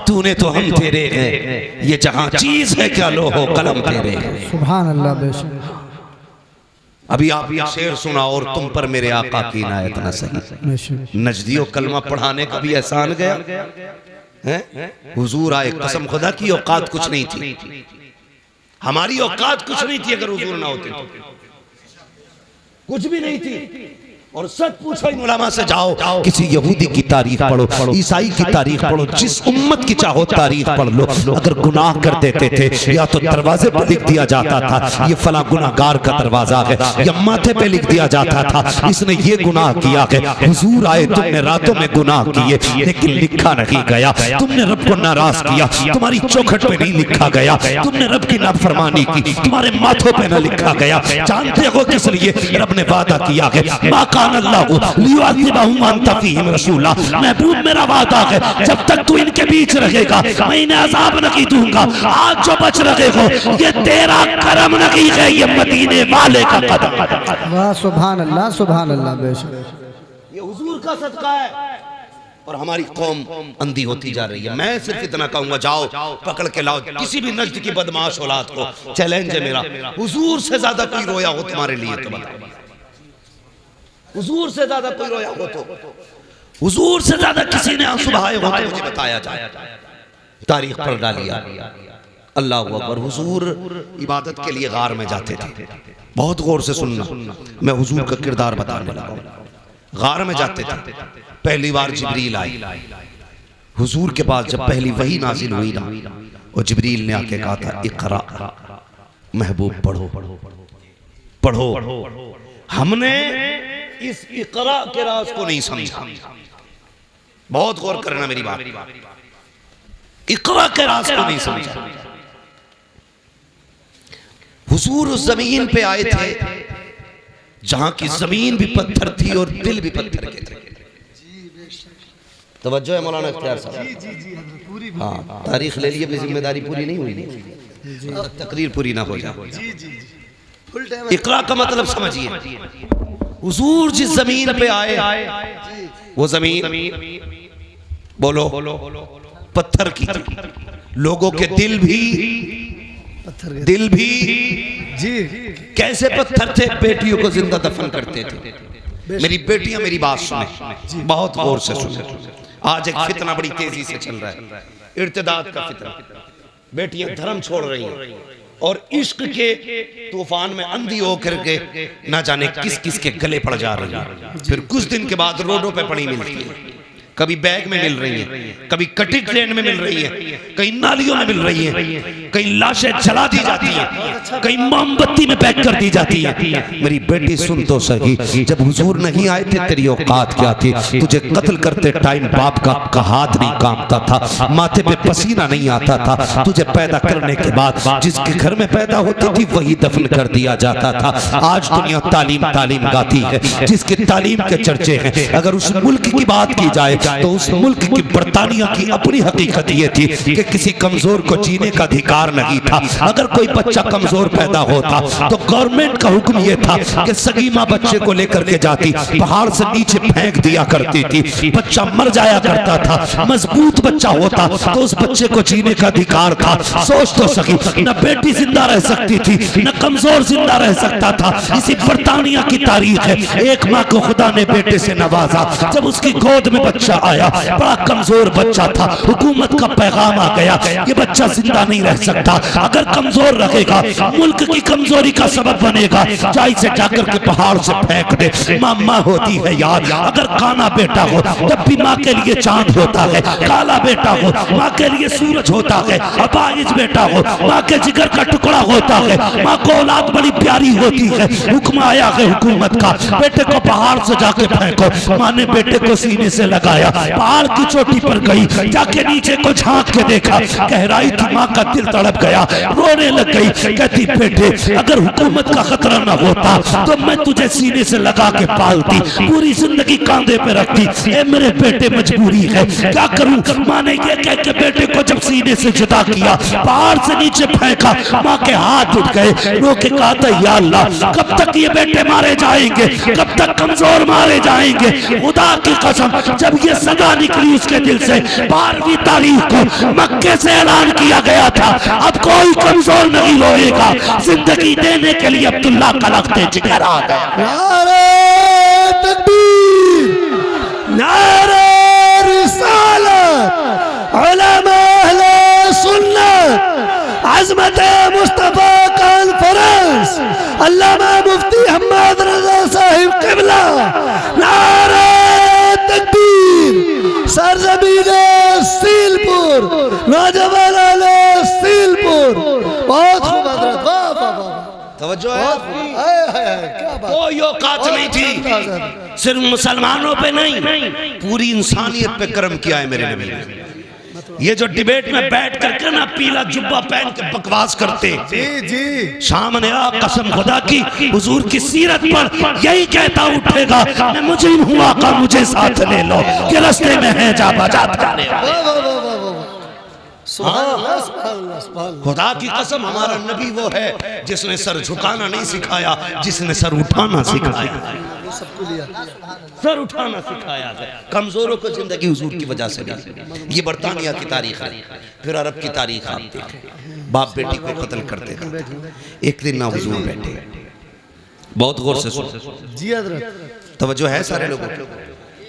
تو نے تو ہم تیرے ہیں یہ جہاں چیز ہے کیا لوح و قلم تیرے ہیں سبحان اللہ بے شک ابھی آپ یہ شعر سنا اور تم پر میرے آقا کی عنایت نہ سہی بے شک نجدیوں کلمہ پڑھانے کا بھی احسان گیا حضور آئے قسم خدا کی اوقات کچھ نہیں تھی ہماری اوقات کچھ نہیں تھی اگر حضور نہ ہوتے تو کچھ بھی نہیں تھی اور سچ پوچھو ان علماء سے جاؤ کسی یہودی کی تاریخ پڑھو عیسائی کی تاریخ پڑھو جس امت کی چاہو تاریخ پڑھ لو اگر گناہ کر دیتے تھے یا تو دروازے پر لکھ دیا جاتا تھا یہ فلاں گناہگار کا دروازہ ہے یا ماتھے پہ لکھ دیا جاتا تھا اس نے یہ گناہ کیا ہے حضور آئے تم نے راتوں میں گناہ کیے لیکن لکھا نہیں گیا تم نے رب کو ناراض کیا تمہاری چوکھٹ پہ نہیں لکھا گیا تم نے رب کی نافرمانی کی تمہارے ماتھوں پہ نہ لکھا گیا جانتے ہو کس لیے رب نے وعدہ کیا ہے کان اللہ لیعذبہم وانت فیہم رسولا محبوب میرا وعدہ ہے جب تک تو ان کے بیچ رہے گا میں انہیں عذاب نہیں دوں گا آج جو بچ رہے ہو یہ تیرا کرم نہیں ہے یہ مدینے والے کا قدم واہ سبحان اللہ بے شک یہ حضور کا صدقہ ہے اور ہماری قوم اندھی ہوتی جا رہی ہے میں صرف اتنا کہوں گا جاؤ پکڑ کے لاؤ کسی بھی نجد کی بدمعاش اولاد کو چیلنج ہے میرا حضور سے زیادہ کوئی رویا ہو تمہارے لیے تو بتاؤ حضور سے زیادہ کوئی رویا ہو تو حضور سے زیادہ کسی نے آنسو بہائے ہو تو مجھے بتایا جائے تاریخ پر ڈالیا اللہ اکبر حضور عبادت کے لیے غار میں جاتے تھے بہت غور سے سننا میں حضور کا کردار بتانے لگا غار میں جاتے تھے پہلی بار جبریل آئی حضور کے پاس جب پہلی وحی نازل ہوئی نا اور جبریل نے آکے کہا تھا اقرا محبوب پڑھو پڑھو ہم نے اس اقرا کے راز کو نہیں سمجھا بہت غور کرنا میری بات اقرا کے راز کو نہیں سمجھا حضور اس زمین پہ آئے تھے جہاں کی زمین بھی پتھر تھی اور دل بھی پتھر کے تھے توجہ ہے مولانا اختیار صاحب ہاں تاریخ لے لیے اپنی ذمہ داری پوری نہیں ہوئی تقریر پوری نہ ہو جائے اقرا کا مطلب سمجھیے حضور جس زمین پہ آئے وہ زمین بولو پتھر کی تھی لوگوں کے دل بھی کیسے پتھر تھے بیٹیوں کو زندہ دفن کرتے تھے میری بیٹیاں میری بات سنیں بہت غور سے سنیں آج ایک فتنہ بڑی تیزی سے چل رہا ہے ارتداد کا فتنہ بیٹیاں دھرم چھوڑ رہی ہیں اور عشق کے طوفان میں اندھی ہو کر کے نہ جانے کس کس کے گلے پڑ جا رہی ہیں پھر کچھ دن کے بعد روڈوں پہ پڑی ملتی ہیں کبھی بیگ میں مل رہی ہیں کبھی کٹی ٹرین میں مل رہی ہیں کہیں نالیوں میں مل رہی ہیں کہیں لاشیں جلا دی جاتی ہیں کہیں موم بتی میں پیک کر دی جاتی ہیں میری بیٹی سن تو سہی جب حضور نہیں آئے تھے تیری اوقات کیا تھی تجھے قتل کرتے ٹائم باپ کا ہاتھ نہیں کامتا تھا ماتھے پہ پسینہ نہیں آتا تھا تجھے پیدا کرنے کے بعد جس کے گھر میں پیدا ہوتی تھی وہی دفن کر دیا جاتا تھا آج دنیا تعلیم گاتی ہے جس کی تعلیم کے چرچے ہیں اگر اس ملک کی بات کی جائے تو اس ملک کی برطانیہ کی اپنی حقیقت یہ تھی کہ کسی کمزور کو جینے کا ادھیکار نہیں تھا اگر کوئی بچہ کمزور پیدا ہوتا تو گورنمنٹ کا حکم یہ تھا کہ سگیمہ بچے کو لے کر کے جاتی پہاڑ سے نیچے پھینک دیا کرتی تھی بچہ مر جایا کرتا تھا مضبوط بچہ ہوتا تو اس بچے کو جینے کا ادھیکار تھا سوچ تو سکی نہ بیٹی زندہ رہ سکتی تھی نہ کمزور زندہ رہ سکتا تھا اسی برطانیہ کی تاریخ ہے ایک ماں کو خدا نے بیٹے سے نوازا جب اس کی گود میں بچہ آیا بڑا کمزور بچہ تھا حکومت کا پیغام آ گیا یہ بچہ زندہ نہیں رہ سکتا اگر کمزور رہے گا ملک کی کمزوری کا سبب بنے گا جائی سے جا کر کے پہاڑ سے پھینک دے ماں ہوتی ہے یار اگر کانا بیٹا ہو تب بھی ماں کے لیے چاند ہوتا ہے کالا بیٹا ہو ماں کے لیے سورج ہوتا ہے ابائج بیٹا ہو ماں کے جگر کا ٹکڑا ہوتا ہے ماں کو اولاد بڑی پیاری ہوتی ہے حکم آیا ہے حکومت کا بیٹے کو پہاڑ سے جا کے پھینکو ماں نے بیٹے کو سینے سے لگایا پہاڑ کی چوٹی پر گئی جا کے نیچے کو جھانک کے دیکھا گہرائی تھی ماں کا دل تڑپ گیا رونے لگ گئی کہتی بیٹے اگر حکومت کا خطرہ نہ ہوتا تو میں تجھے سینے سے لگا کے پالتی پوری زندگی کاندھے پہ رکھتی اے میرے بیٹے مجبوری ہے کیا کروں ماں نے یہ کہہ کے بیٹے کو جب سینے سے جدا کیا پہاڑ سے نیچے پھینکا ماں کے ہاتھ اٹھ گئے رو کے کہا تھا یا اللہ کب تک یہ بیٹے مارے جائیں گے کب تک کمزور مارے جائیں گے خدا کی قسم جب یہ یہ صدا نکلی اس کے دل سے 12ویں تاریخ کو مکے سے اعلان کیا گیا تھا اب کوئی کمزور نہیں روئے گا زندگی دینے کے لیے عبداللہ کا لخت جگر آ گیا نعرہ تکبیر نعرہ رسالت علماء اہل سنت عظمت مصطفیٰ کانفرنس علامہ مفتی حماد رضا صاحب قبلہ نعرہ تکبیر سرزمین سیل پور نوجوان اہل سیل پور بہت خوب حضرت واہ واہ واہ توجہ ہے کیا بات کوئی اوقات نہیں تھی صرف مسلمانوں پہ نہیں پوری انسانیت پہ کرم کیا ہے میرے نبی نے یہ جو ڈیبیٹ میں بیٹھ کر کے نا پیلا جبہ پہن کے بکواس کرتے جی سامنے آ قسم خدا کی حضور کی سیرت پر یہی کہتا اٹھے گا میں مجرم ہوں آقا مجھے ساتھ لے لو کہ رستے میں ہے جا بجا تھانے سبحان اللہ سبحان اللہ سبحان اللہ خدا کی قسم ہمارا نبی وہ ہے جس نے سر جھکانا نہیں سکھایا جس نے سر اٹھانا سکھایا سب کو لیا سر اٹھانا سکھایا ہے کمزوروں کو زندگی حضور کی وجہ سے نہیں یہ برطانیہ کی تاریخ ہے پھر عرب کی تاریخ آپ دیکھیں باپ بیٹی کو قتل کرتے تھے ایک دن نہ حضور بیٹھے بہت غور سے سن جی حضرت توجہ ہے سارے لوگوں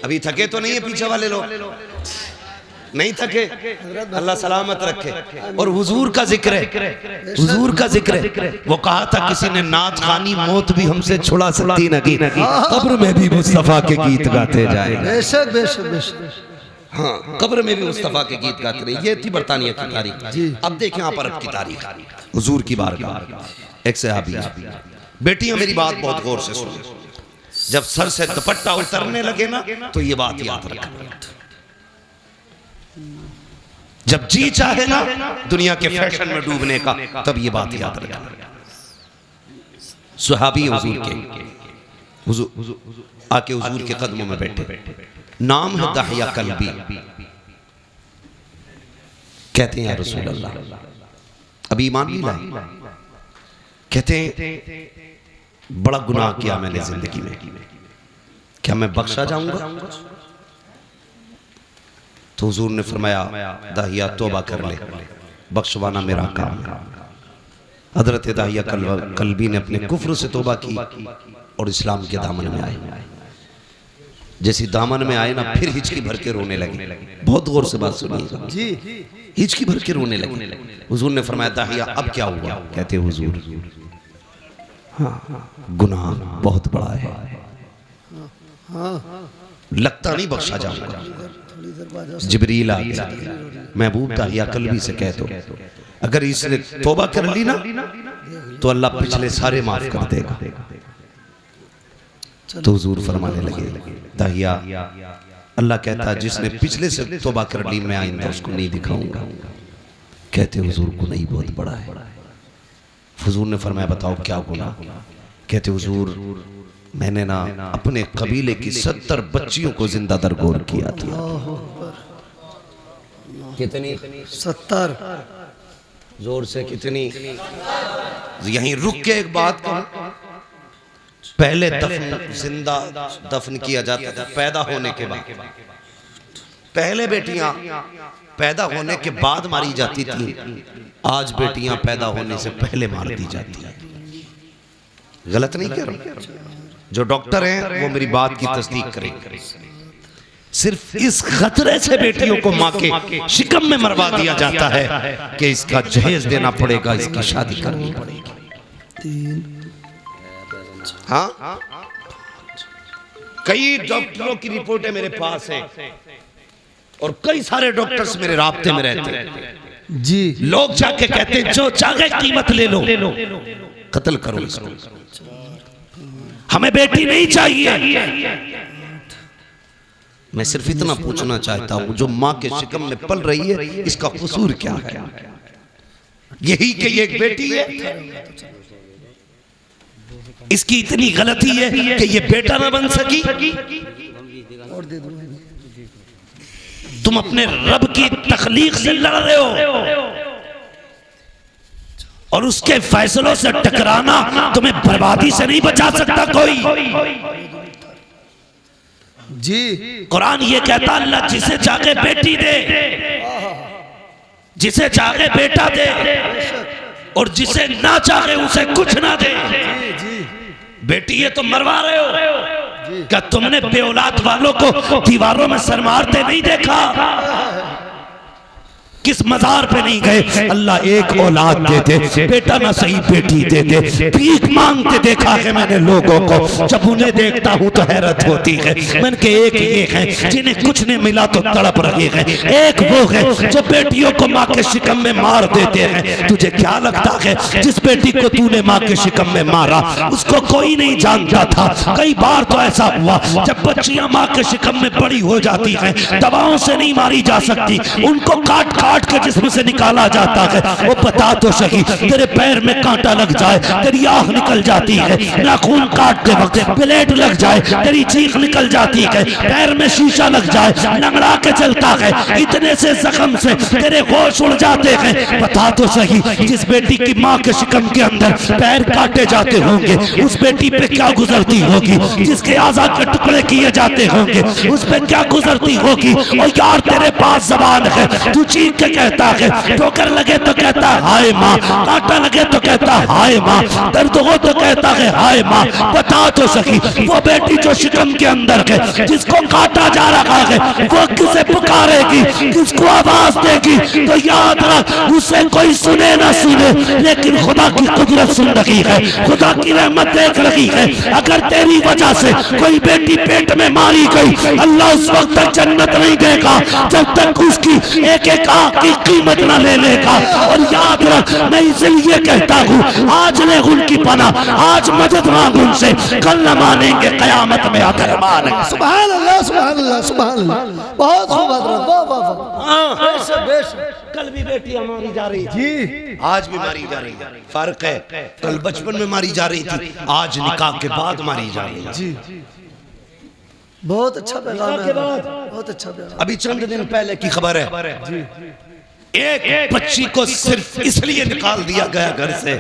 ابھی تھکے تو نہیں ہے پیچھے والے لوگ نہیں تھکے اللہ سلامت رکھے اور حضور کا ذکر ہے حضور کا ذکر ہے وہ کہا تھا کسی نے نعت خوانی موت بھی ہم سے چھڑا سکتی نگی قبر میں بھی مصطفیٰ کے گیت گاتے جائیں بے شک بے شک بے شک ہاں قبر میں بھی مصطفیٰ کے گیت گاتے رہے یہ تھی برطانیہ کی تاریخ اب دیکھیں آپ عرب کی تاریخ حضور کی بارگاہ ایک صحابی بیٹیاں میری بات بہت غور سے سنیں جب سر سے دوپٹہ اترنے لگے نا تو یہ بات یاد رکھنا جب جی چاہے نا دنیا کے فیشن میں ڈوبنے کا تب یہ بات یاد رکھنا صحابی حضور کے آکے حضور کے قدموں میں بیٹھے نام ہے دحیہ قلبی کہتے ہیں یا رسول اللہ ابھی ایمان نہیں لائے کہتے ہیں بڑا گناہ کیا میں نے زندگی میں کیا میں بخشا جاؤں گا تو حضور نے فرمایا داہیہ توبہ کر لے بخشوانا میرا کام ہے حضرت داہیہ قلبی نے اپنے کفر سے توبہ کی اور اسلام کے دامن میں آئے جیسی دامن میں آئے نا پھر ہچکی بھر کے رونے لگے بہت غور سے بات سنیے جی ہچکی بھر کے رونے لگے حضور نے فرمایا داہیہ اب کیا ہوا کہتے حضور گناہ بہت بڑا ہے لگتا نہیں بخشا جاؤں گا جبریل آگیا محبوب داہیہ قلبی سے کہہ دو اگر اس نے توبہ کر لی نا تو اللہ پچھلے سارے معاف کر دے گا تو حضور فرمانے لگے داہیہ اللہ کہتا ہے جس نے پچھلے سے توبہ کر لی میں آئندہ اس کو نہیں دکھاؤں گا کہتے حضور گناہ بہت بڑا ہے حضور نے فرمایا بتاؤ کیا گناہ کہتے حضور میں نے نا اپنے قبیلے کی 70 بچیوں کو زندہ درگور کیا تھا کتنی 70 زور سے کتنی یہیں رک کے ایک بات کہوں پہلے زندہ دفن کیا جاتا تھا پیدا ہونے کے بعد پہلے بیٹیاں پیدا ہونے کے بعد ماری جاتی تھی آج بیٹیاں پیدا ہونے سے پہلے مار دی جاتی ہیں غلط نہیں کہہ رہا جو ڈاکٹر ہیں وہ میری بات کی تصدیق کریں صرف اس خطرے سے بیٹیوں کو ماں کے شکم میں مروا دیا جاتا ہے کہ اس کا جہیز دینا پڑے گا اس کی شادی کرنی پڑے گی ہاں کئی ڈاکٹروں کی رپورٹیں میرے پاس ہیں اور کئی سارے ڈاکٹرز میرے رابطے میں رہتے ہیں جی لوگ جا کے کہتے ہیں جو چاہے قیمت لے لو قتل کرو اس کو ہمیں بیٹی نہیں چاہیے میں صرف اتنا پوچھنا چاہتا ہوں جو ماں کے شکم میں پل رہی ہے اس کا قصور کیا ہے یہی کہ یہ ایک بیٹی ہے اس کی اتنی غلطی ہے کہ یہ بیٹا نہ بن سکی تم اپنے رب کی تخلیق سے لڑ رہے ہو اور اس کے فیصلوں سے ٹکرانا تمہیں بربادی سے نہیں بچا سکتا کوئی جی قرآن یہ کہتا اللہ جسے چاہے بیٹی دے، جسے چاہے بیٹا دے، اور جسے نہ چاہے اسے کچھ نہ دے۔ بیٹی یہ تو مروا رہے ہو، کیا تم نے بے اولاد والوں کو دیواروں میں سر مارتے نہیں دیکھا؟ کس مزار پہ نہیں گئے؟ اللہ ایک اولاد دے دے، بیٹا نہ صحیح بیٹی دے دے۔ بھیک مانگتے دیکھا ہے میں نے لوگوں کو، جب انہیں دیکھتا ہوں تو حیرت ہوتی ہے۔ میں نے کہ ایک یہ ہے جنہیں کچھ نہیں ملا تو تڑپ رہے ہیں، ایک وہ ہے جو بیٹیوں کو ماں کے شکم میں مار دیتے ہیں۔ تجھے کیا لگتا ہے جس بیٹی کو تو نے ماں کے شکم میں مارا اس کو کوئی نہیں جانتا تھا؟ کئی بار تو ایسا ہوا جب بچیاں ماں کے شکم میں بڑی ہو جاتی ہیں، دواؤں سے نہیں ماری جا سکتی، ان کو کاٹ کاٹ کے جسم سے نکالا جاتا ہے۔ وہ بتا تو صحیح، تیرے پیر میں کانٹا لگ جائے تیری آہ نکل جاتی ہے، ناخون کاٹتے وقت بلیڈ لگ جائے تیری چیخ نکل جاتی ہے، پیر میں شیشہ لگ جائے لنگڑا کے چلتا ہے، اتنے سے زخم سے تیرے ہوش اڑ جاتے ہیں۔ بتا تو صحیح جس بیٹی کی ماں کے شکم کے اندر پیر کاٹے جاتے ہوں گے اس بیٹی پہ کیا گزرتی ہوگی، جس کے اعضاء کے ٹکڑے کیے جاتے ہوں گے اس پہ کیا گزرتی ہوگی۔ اور یار تیرے پاس زبان ہے، تو چیخ کے کہتا ہے، ٹھوکر لگے تو کہتا ہے ہائے ماں، کانٹا لگے تو کہتا ہے ہائے ماں، درد ہو تو کہتا ہے ہائے ماں۔ بتا تو صحیح وہ بیٹی جو شکم کے اندر ہے جس کو کاٹا جا رہا ہے وہ کسے پکارے گی، کس کو آواز دے گی؟ تو یاد رکھ اسے کوئی سنے نہ سنے لیکن خدا کی قدرت سن رہی ہے، خدا کی رحمت دیکھ رہی ہے۔ اگر تیری وجہ سے کوئی بیٹی پیٹ میں ماری گئی اللہ اس وقت تک جنت نہیں دے گا جب تک اس کی ایک ایک آنکھ کی قیمت نہ لے لے گا۔ اور یاد رکھ میں اس لیے کہتا ہوں آج لے ان کی پناہ، آج مدد مانگ ان سے، کل نہ مانیں گے قیامت میں اگر مانیں گے۔ سبحان اللہ سبحان اللہ سبحان اللہ، بہت خوب حضرت، واہ واہ واہ، بے شک بے شک۔ کل بھی بیٹیاں ماری جا رہی تھی، آج بھی ماری جا رہی ہے، فرق ہے کل بچپن میں ماری جا رہی تھی، آج نکاح کے بعد ماری جا رہی ہے۔ جی بہت اچھا پیغام ہے، بہت اچھا پیغام۔ ابھی چند دن پہلے کی خبر ہے، ایک بچی کو صرف اس لیے نکال دیا گیا گھر سے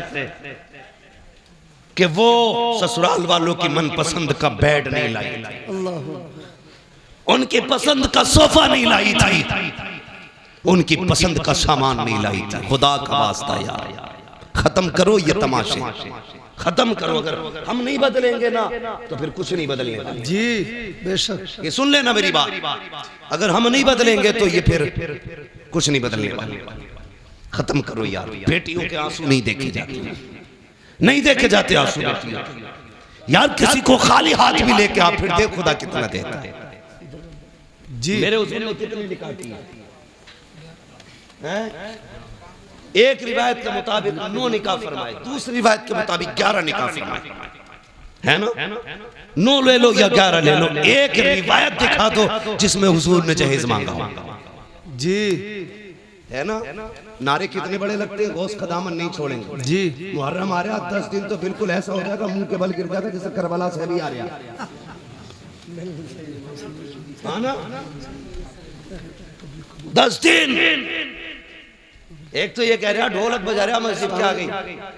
کہ وہ سسرال والوں کی من پسند کا بیڈ نہیں لائی تھی، ان کی پسند کا صوفہ نہیں لائی تھی، ان کی پسند کا سامان نہیں لائی تھی۔ خدا کا واسطہ یار ختم کرو یہ تماشے، ختم کرو۔ اگر ہم نہیں بدلیں گے نا تو پھر کچھ نہیں بدلیں گے۔ جی بے شک، یہ سن لینا میری بات، اگر ہم نہیں بدلیں گے تو یہ پھر کچھ نہیں بدلنے والے۔ ختم کرو یار، بیٹیوں کے آنسو نہیں دیکھے جاتے، نہیں دیکھے جاتے آنسو بیٹیوں یار۔ کسی کو خالی ہاتھ بھی لے کے آپ پھر دیکھ خدا کتنا دیتا ہے۔ جی میرے حضور نے کتنی نکاح کی ہے؟ ایک روایت کے مطابق 9 نکاح فرمائے، دوسری روایت کے مطابق 11 نکاح فرمائے، ہے نا؟ 9 لے لو یا 11 لے لو، ایک روایت دکھا دو جس میں حضور نے جہیز مانگا ہو۔ جی ہے نا؟ نعرے کتنے بڑے لگتے ہیں، غوث کا دامن نہیں چھوڑیں گے۔ جی محرم آ رہا 10 دن تو بالکل ایسا ہو جائے گا منہ کے بل گر جائے گا جیسے کربلا سے بھی آ رہا ہے نا؟ 10 دن ایک تو یہ کہہ رہا ڈھولک بجا رہا مسجد کے آگئی،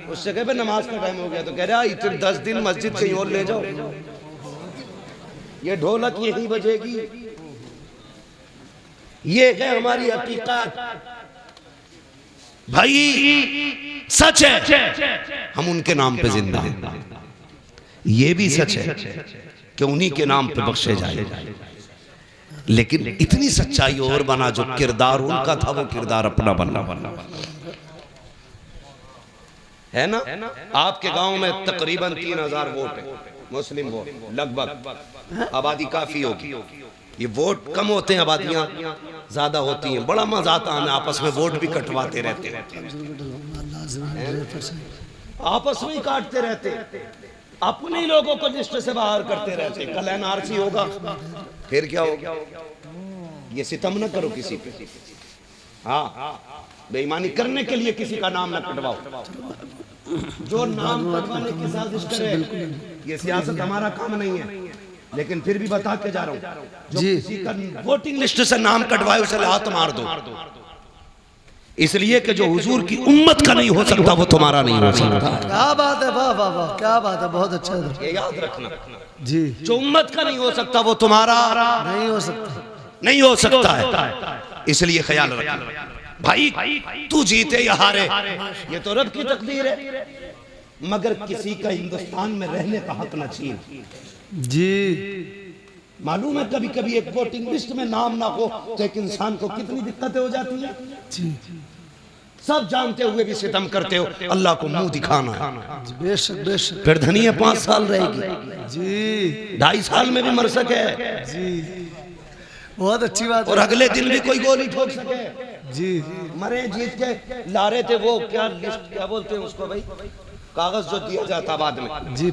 اس سے کہے نماز کا ٹائم ہو گیا تو کہہ رہا اتنے 10 دن مسجد کہیں اور لے جاؤ، یہ ڈھولک یہی بجے گی۔ یہ ہے ہماری حقیقت بھائی، سچ ہے ہم ان کے نام پہ زندہ ہیں، یہ بھی سچ ہے کہ انہی کے نام پہ بخشے جائے، لیکن اتنی سچائی اور بنا جو کردار ان کا تھا وہ کردار اپنا بننا ہے نا۔ آپ کے گاؤں میں تقریباً 3000 ووٹ ہیں، مسلم ووٹ لگ بھگ، آبادی کافی ہوگی، یہ ووٹ کم ہوتے ہیں آبادیاں زیادہ ہوتی ہیں، بڑا مزہ آتا ہے، ہمیں آپس میں ووٹ بھی کٹواتے رہتے ہیں، آپس میں ہی کاٹتے رہتے ہیں، اپنے لوگوں کو لسٹ سے باہر کرتے رہتے ہیں۔ کل این آر سی ہوگا پھر کیا ہوگا؟ یہ ستم نہ کرو کسی پہ، ہاں بے ایمانی کرنے کے لیے کسی کا نام نہ کٹواؤ، جو نام کٹوانے کی سازش کرے یہ سیاست ہمارا کام نہیں ہے، لیکن پھر بھی بتا کے جا رہا ہوں جو کسی کا ووٹنگ لسٹ سے نام کٹوائے اسے لات مار دو، اس لیے کہ جو حضور کی امت کا نہیں ہو سکتا وہ تمہارا نہیں ہو سکتا. کیا بات ہے، واہ واہ واہ، کیا بات ہے، بہت اچھا ہے. یہ یاد رکھنا، جی جو امت کا نہیں ہو سکتا وہ تمہارا نہیں ہو سکتا. نہیں ہو سکتا ہے. اس لیے خیال رکھنا بھائی، تو جیتے یا ہارے یہ تو رب کی تقدیر ہے، مگر کسی کا ہندوستان میں رہنے کا حق نہ چھین. جی معلوم ہے کبھی کبھی ایک ووٹنگ لسٹ میں نام نہ ہو تو ایک انسان کو کتنی دقتیں ہو جاتی ہیں. جی سب جانتے ہوئے بھی ستم کرتے ہو، اللہ کو منہ دکھانا ہے. بے شک بے شک. پھر دھنیہ 5 سال رہے گی، جی 2.5 سال میں بھی مر سکے، جی بہت اچھی بات اور ہے. اگلے دن بھی کوئی گولی ٹھوک سکے. جی مرے جیت کے لا رہے تھے وہ کیا لسٹ، کیا بولتے ہیں اس کو بھائی، کاغذ جو دیا جاتا بعد میں. جی